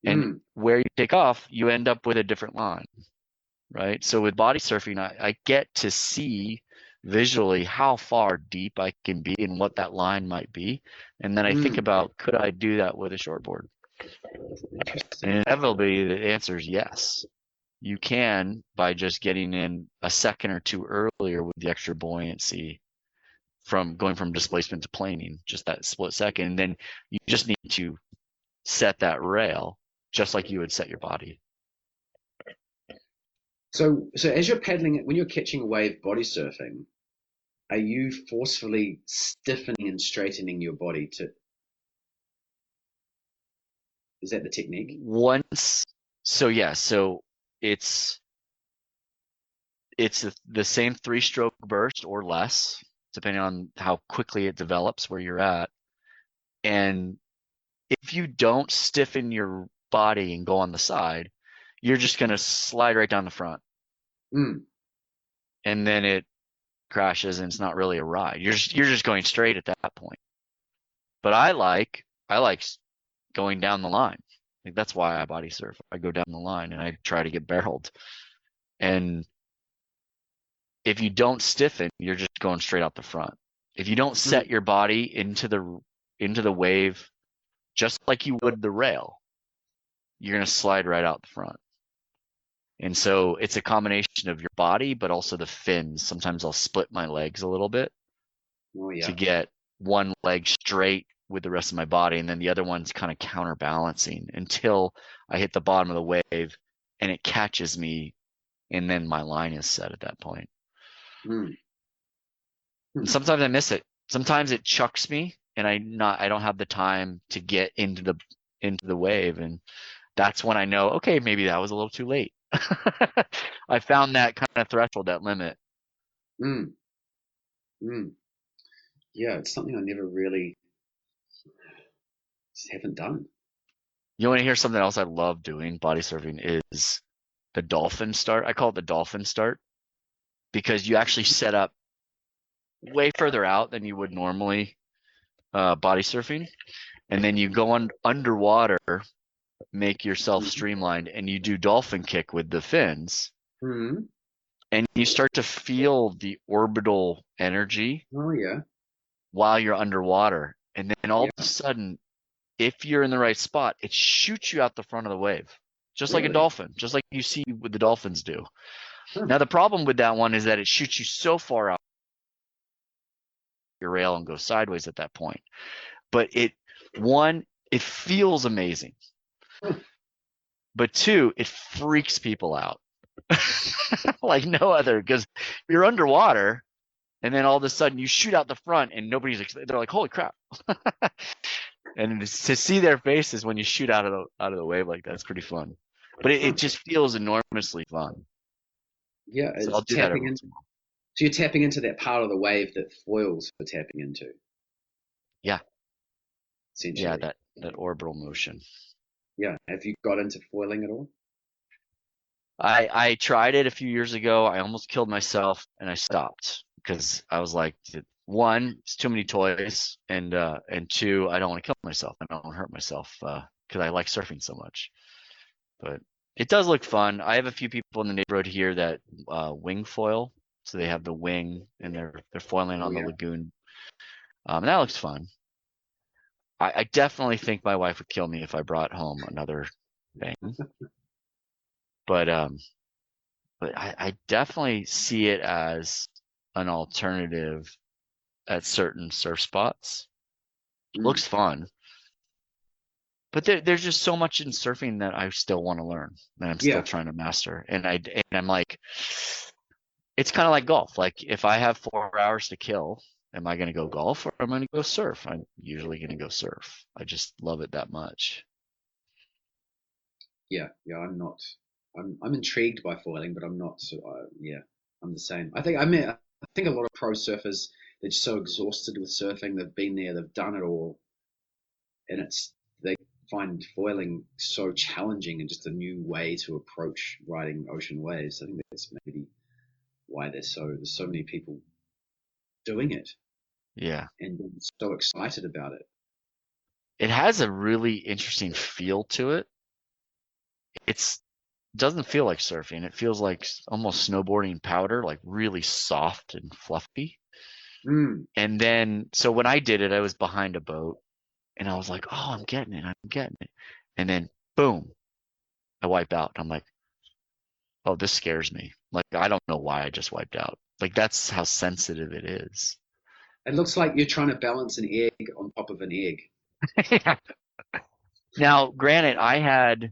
B: And where you take off, you end up with a different line, right? So with body surfing, I get to see visually how far deep I can be and what that line might be. And then I think about, could I do that with a shortboard? And inevitably the answer is yes. You can, by just getting in a second or two earlier with the extra buoyancy from going from displacement to planing, just that split second. And then you just need to set that rail just like you would set your body.
C: So as you're paddling it, when you're catching a wave body surfing, are you forcefully stiffening and straightening your body is that the technique?
B: So it's the same 3-stroke burst or less, depending on how quickly it develops where you're at. And if you don't stiffen your body and go on the side, you're just going to slide right down the front. And then it crashes and it's not really a ride. You're just going straight at that point. But I like going down the line. Like that's why I body surf. I go down the line and I try to get barreled. And if you don't stiffen, you're just going straight out the front. If you don't set your body into the wave just like you would the rail, you're going to slide right out the front. And so it's a combination of your body, but also the fins. Sometimes I'll split my legs a little bit to get one leg straight with the rest of my body, and then the other one's kind of counterbalancing until I hit the bottom of the wave and it catches me, and then my line is set at that point. And sometimes I miss it. Sometimes it chucks me and I don't have the time to get into the wave, and that's when I know, okay, maybe that was a little too late. I found that kind of threshold, that limit.
C: Mm, mm. Yeah, it's something I never really just haven't done.
B: You want to hear something else I love doing body surfing is the dolphin start. I call it the dolphin start because you actually set up way further out than you would normally body surfing, and then you go underwater, make yourself
C: Mm.
B: streamlined, and you do dolphin kick with the fins,
C: Mm.
B: and you start to feel the orbital energy
C: Oh yeah,
B: while you're underwater, and then all of a
C: yeah.
B: sudden, if you're in the right spot, it shoots you out the front of the wave, just like a
C: Really?
B: dolphin, just like you see what the dolphins do.
C: Huh.
B: Now the problem with that one is that it shoots you so far out your rail and goes sideways at that point. But it feels amazing.
C: Huh.
B: But two, it freaks people out like no other because you're underwater and then all of a sudden you shoot out the front and they're like, holy crap. And to see their faces when you shoot out of the wave like that's pretty fun. But it just feels enormously fun.
C: Yeah,
B: So I'll
C: it's
B: do that
C: tapping
B: every
C: in.
B: once in a while.
C: So you're tapping into that part of the wave that foils for tapping into,
B: Yeah,
C: essentially.
B: that orbital motion.
C: Yeah. Have you got into foiling at all?
B: I tried it a few years ago. I almost killed myself and I stopped because I was like, one, it's too many toys, and two, I don't want to kill myself. I don't want to hurt myself because I like surfing so much. But it does look fun. I have a few people in the neighborhood here that wing foil, so they have the wing and they're foiling
C: Oh
B: on the
C: yeah.
B: lagoon. And that looks fun. I definitely think my wife would kill me if I brought home another thing. But I definitely see it as an alternative at certain surf spots.
C: Mm.
B: Looks fun, but there's just so much in surfing that I still want to learn, that I'm still
C: Yeah.
B: trying to master. And I'm like, it's kind of like golf. Like if I have 4 hours to kill, am I going to go golf or am I going to go surf? I'm usually going to go surf. I just love it that much.
C: Yeah. Yeah. I'm not. I'm intrigued by foiling, but I'm not. So yeah, I'm the same. I think a lot of pro surfers, they're just so exhausted with surfing. They've been there. They've done it all, and they find foiling so challenging and just a new way to approach riding ocean waves. I think that's maybe why there's so many people doing it
B: Yeah,
C: and so excited about it.
B: it has a really interesting feel to it. It's doesn't feel like surfing. It feels like almost snowboarding powder, like really soft and fluffy.
C: Mm.
B: And then, so when I did it, I was behind a boat and I was like, oh, I'm getting it. I'm getting it. And then, boom, I wipe out. I'm like, oh, this scares me. Like, I don't know why I just wiped out. Like, that's how sensitive it is.
C: It looks like you're trying to balance an egg on top of an egg.
B: Now, granted, I had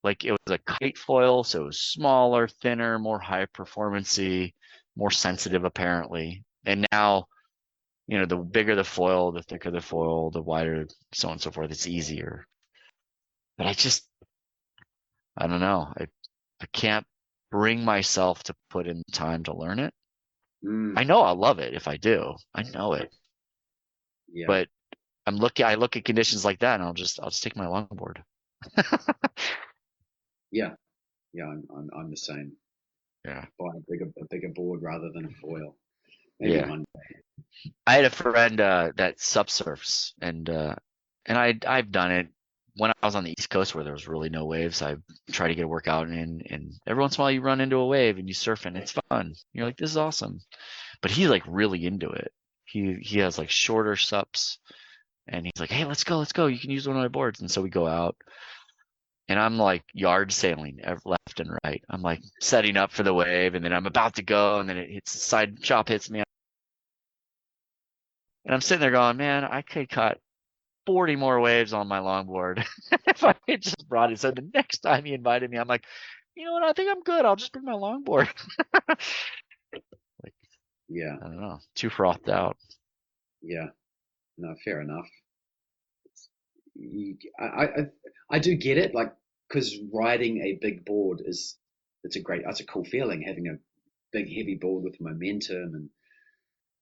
B: like it was a kite foil, so it was smaller, thinner, more high performancy, more sensitive apparently. And now, the bigger the foil, the thicker the foil, the wider, so on and so forth. It's easier. But I don't know. I can't bring myself to put in time to learn it.
C: Mm.
B: I know I'll love it if I do. I know it.
C: Yeah,
B: But I look at conditions like that and I'll just take my longboard.
C: yeah, yeah. I'm the same.
B: Yeah.
C: Buy a bigger board rather than a foil. Maybe
B: Yeah.
C: one.
B: I had a friend that subsurfs and I've done it when I was on the East Coast where there was really no waves. I try to get a workout in, and every once in a while you run into a wave and you surf and it's fun. You're like, this is awesome. But he's like really into it. He has like shorter sups and he's like, hey, let's go. You can use one of my boards. And so we go out and I'm like yard sailing left and right. I'm like setting up for the wave and then I'm about to go and then it hits the side chop hits me. And I'm sitting there going, man, I could cut 40 more waves on my longboard if I had just brought it. So the next time he invited me, I'm like, you know what? I think I'm good. I'll just bring my longboard. Like,
C: Yeah,
B: I don't know, too frothed out.
C: yeah. No, fair enough. You, I do get it, like, because riding a big board is that's a cool feeling, having a big heavy board with momentum. And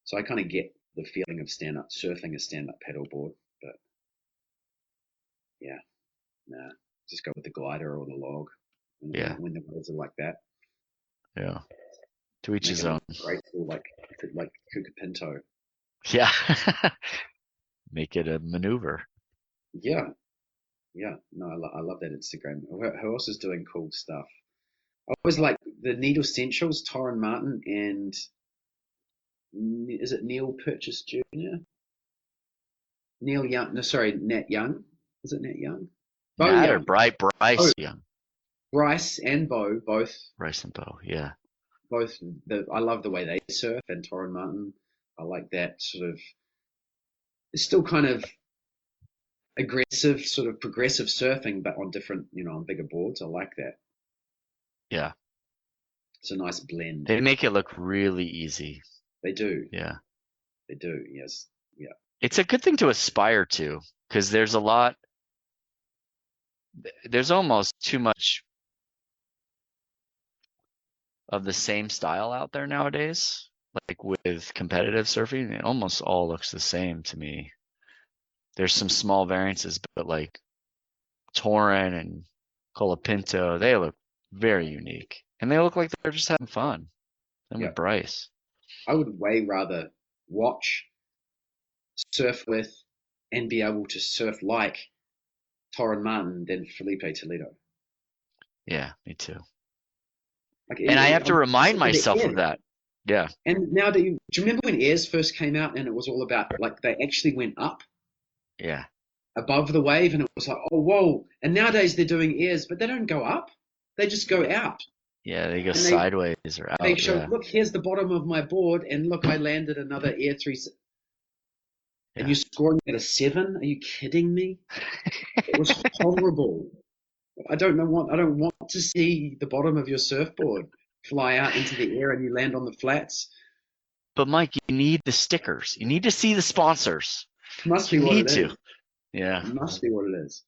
C: so I kind of get the feeling of surfing a stand-up paddleboard. But yeah, nah, just go with the glider or the log when the waves are like that.
B: Yeah. To each his own.
C: Graceful, like Kuka Pinto.
B: Yeah. Make it a maneuver.
C: Yeah. No, I love that Instagram. Who else is doing cool stuff? I always like the Needle Essentials, Torren Martin, and is it Neil Purchase Jr.? Neil Young? No, sorry, Nat Young. Is it Nat Young? Bo
B: Nat
C: Young.
B: or Bryce Young?
C: Bryce and Bo, both.
B: Bryce and Bo, yeah.
C: Both. I love the way they surf, and Torren Martin. I like that sort of. It's still kind of aggressive, sort of progressive surfing, but on different, on bigger boards. I like that.
B: Yeah.
C: It's a nice blend.
B: They make it look really easy.
C: They do.
B: Yeah.
C: They do, yes. Yeah.
B: It's a good thing to aspire to, because there's almost too much of the same style out there nowadays. Like with competitive surfing, it almost all looks the same to me. There's some small variances, but like Torren and Colapinto, they look very unique. And they look like they're just having fun. And with Bryce.
C: I would way rather watch, surf with, and be able to surf like Torren Martin than Felipe Toledo.
B: Yeah, me too.
C: And
B: I have to remind myself of that. Yeah.
C: And now do you remember when airs first came out and it was all about, like, they actually went up?
B: Yeah.
C: Above the wave, and it was like, oh, whoa. And nowadays they're doing airs, but they don't go up. They just go out.
B: Yeah, they go sideways or out.
C: They show, look, here's the bottom of my board, and look, I landed another air 3. And you're scoring at a 7? Are you kidding me? It was horrible. I don't want to see the bottom of your surfboard fly out into the air and you land on the flats.
B: But Mike, you need the stickers. You need to see the sponsors.
C: Must be what it is.
B: Yeah.
C: It must be what it is.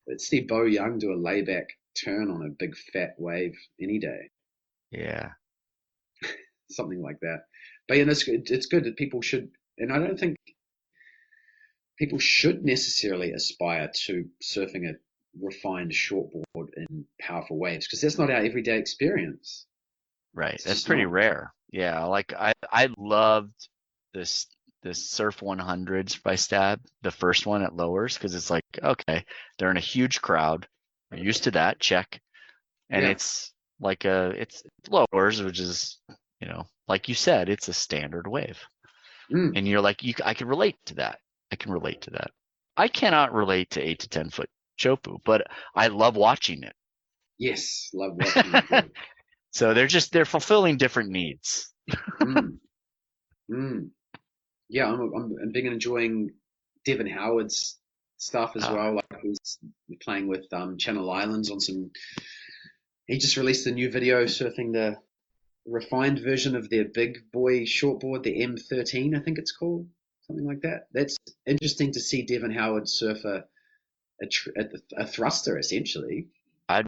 C: Let's see Bo Young do a layback turn on a big fat wave any day.
B: Yeah.
C: Something like that. But it's good that people should, and I don't think people should necessarily aspire to surfing a refined shortboard in powerful waves, because that's not our everyday experience.
B: Right. That's pretty rare. Yeah. Like I loved this Surf 100s by Stab, the first one at lowers, because it's like, okay, they're in a huge crowd. We're used to that. Check. And it's like it's lowers, which is, like you said, it's a standard wave. And you're like, I can relate to that. I cannot relate to 8 to 10 foot chopu, but I love watching it.
C: Yes, love watching it.
B: So they're fulfilling different needs.
C: Yeah, I'm big enjoying Devin Howard's stuff as well. Like, he's playing with Channel Islands on some. He just released a new video surfing the refined version of their big boy shortboard, the M13, I think it's called, something like that. That's interesting to see Devin Howard surf a thruster, essentially. I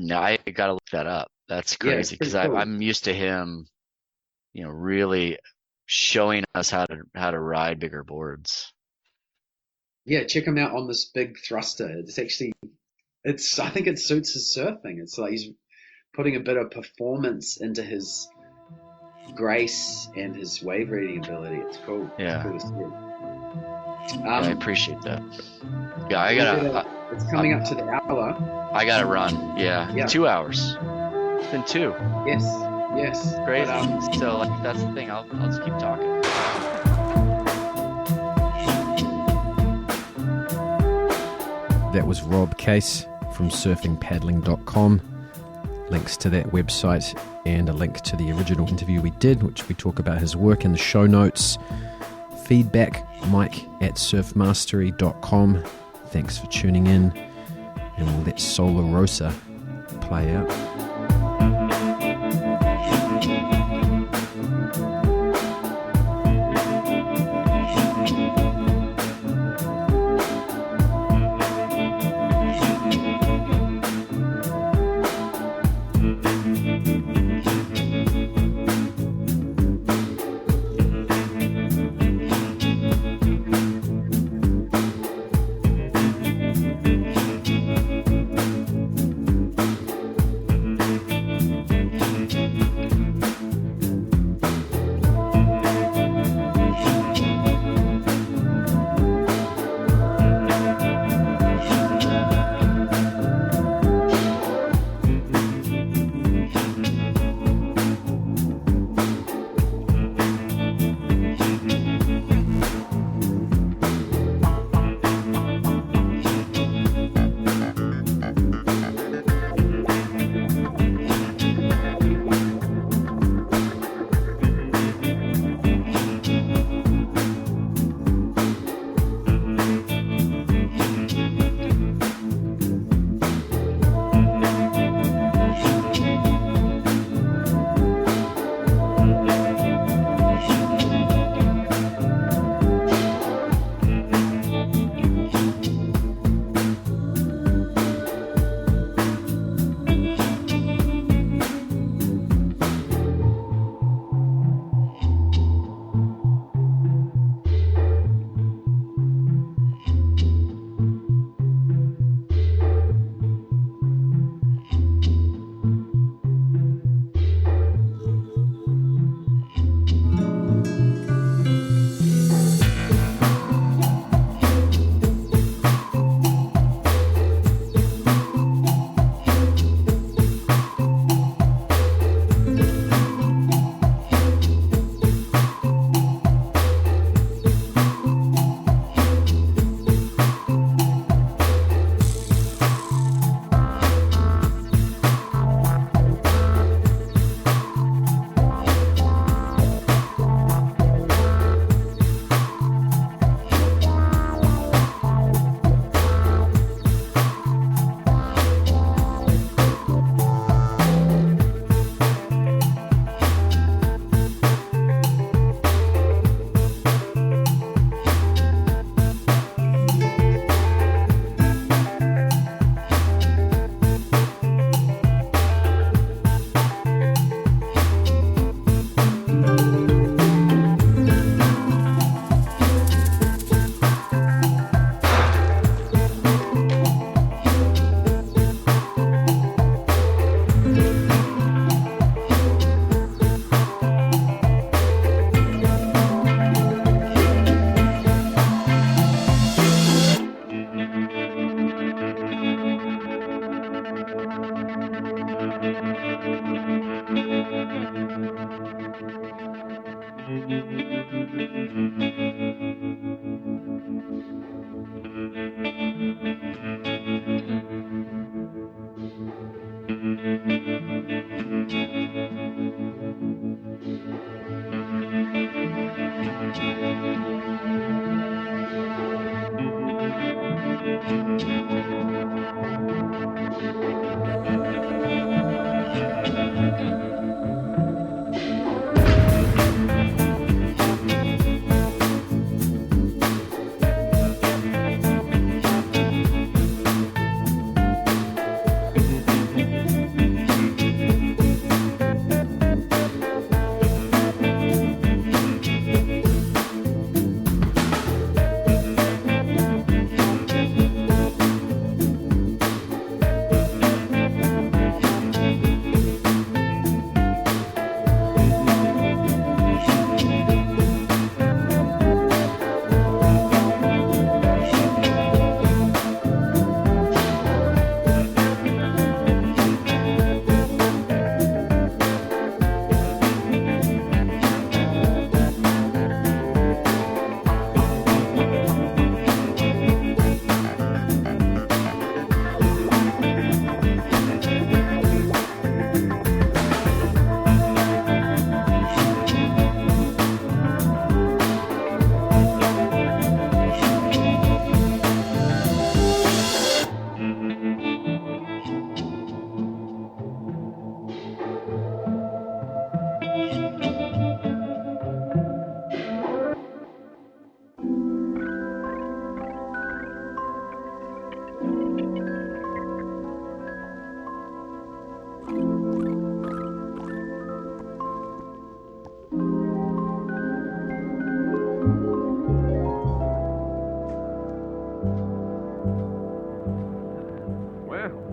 B: gotta look that up. That's crazy, because cool. I'm used to him, really showing us how to ride bigger boards.
C: Yeah, check him out on this big thruster. I think it suits his surfing. It's like he's putting a bit of performance into his grace and his wave reading ability. It's cool.
B: Yeah.
C: It's cool to see.
B: I appreciate that. Yeah,
C: it's coming up to the hour.
B: I gotta run. Yeah. 2 hours. It's been 2.
C: Yes.
B: Crazy. So that's the thing. I'll just keep talking.
A: That was Rob Case from surfingpaddling.com. Links to that website and a link to the original interview we did, which we talk about his work in the show notes. Feedback, mike@surfmastery.com. Thanks for tuning in, and we'll let Solar Rosa play out.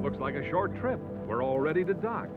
D: Looks like a short trip. We're all ready to dock.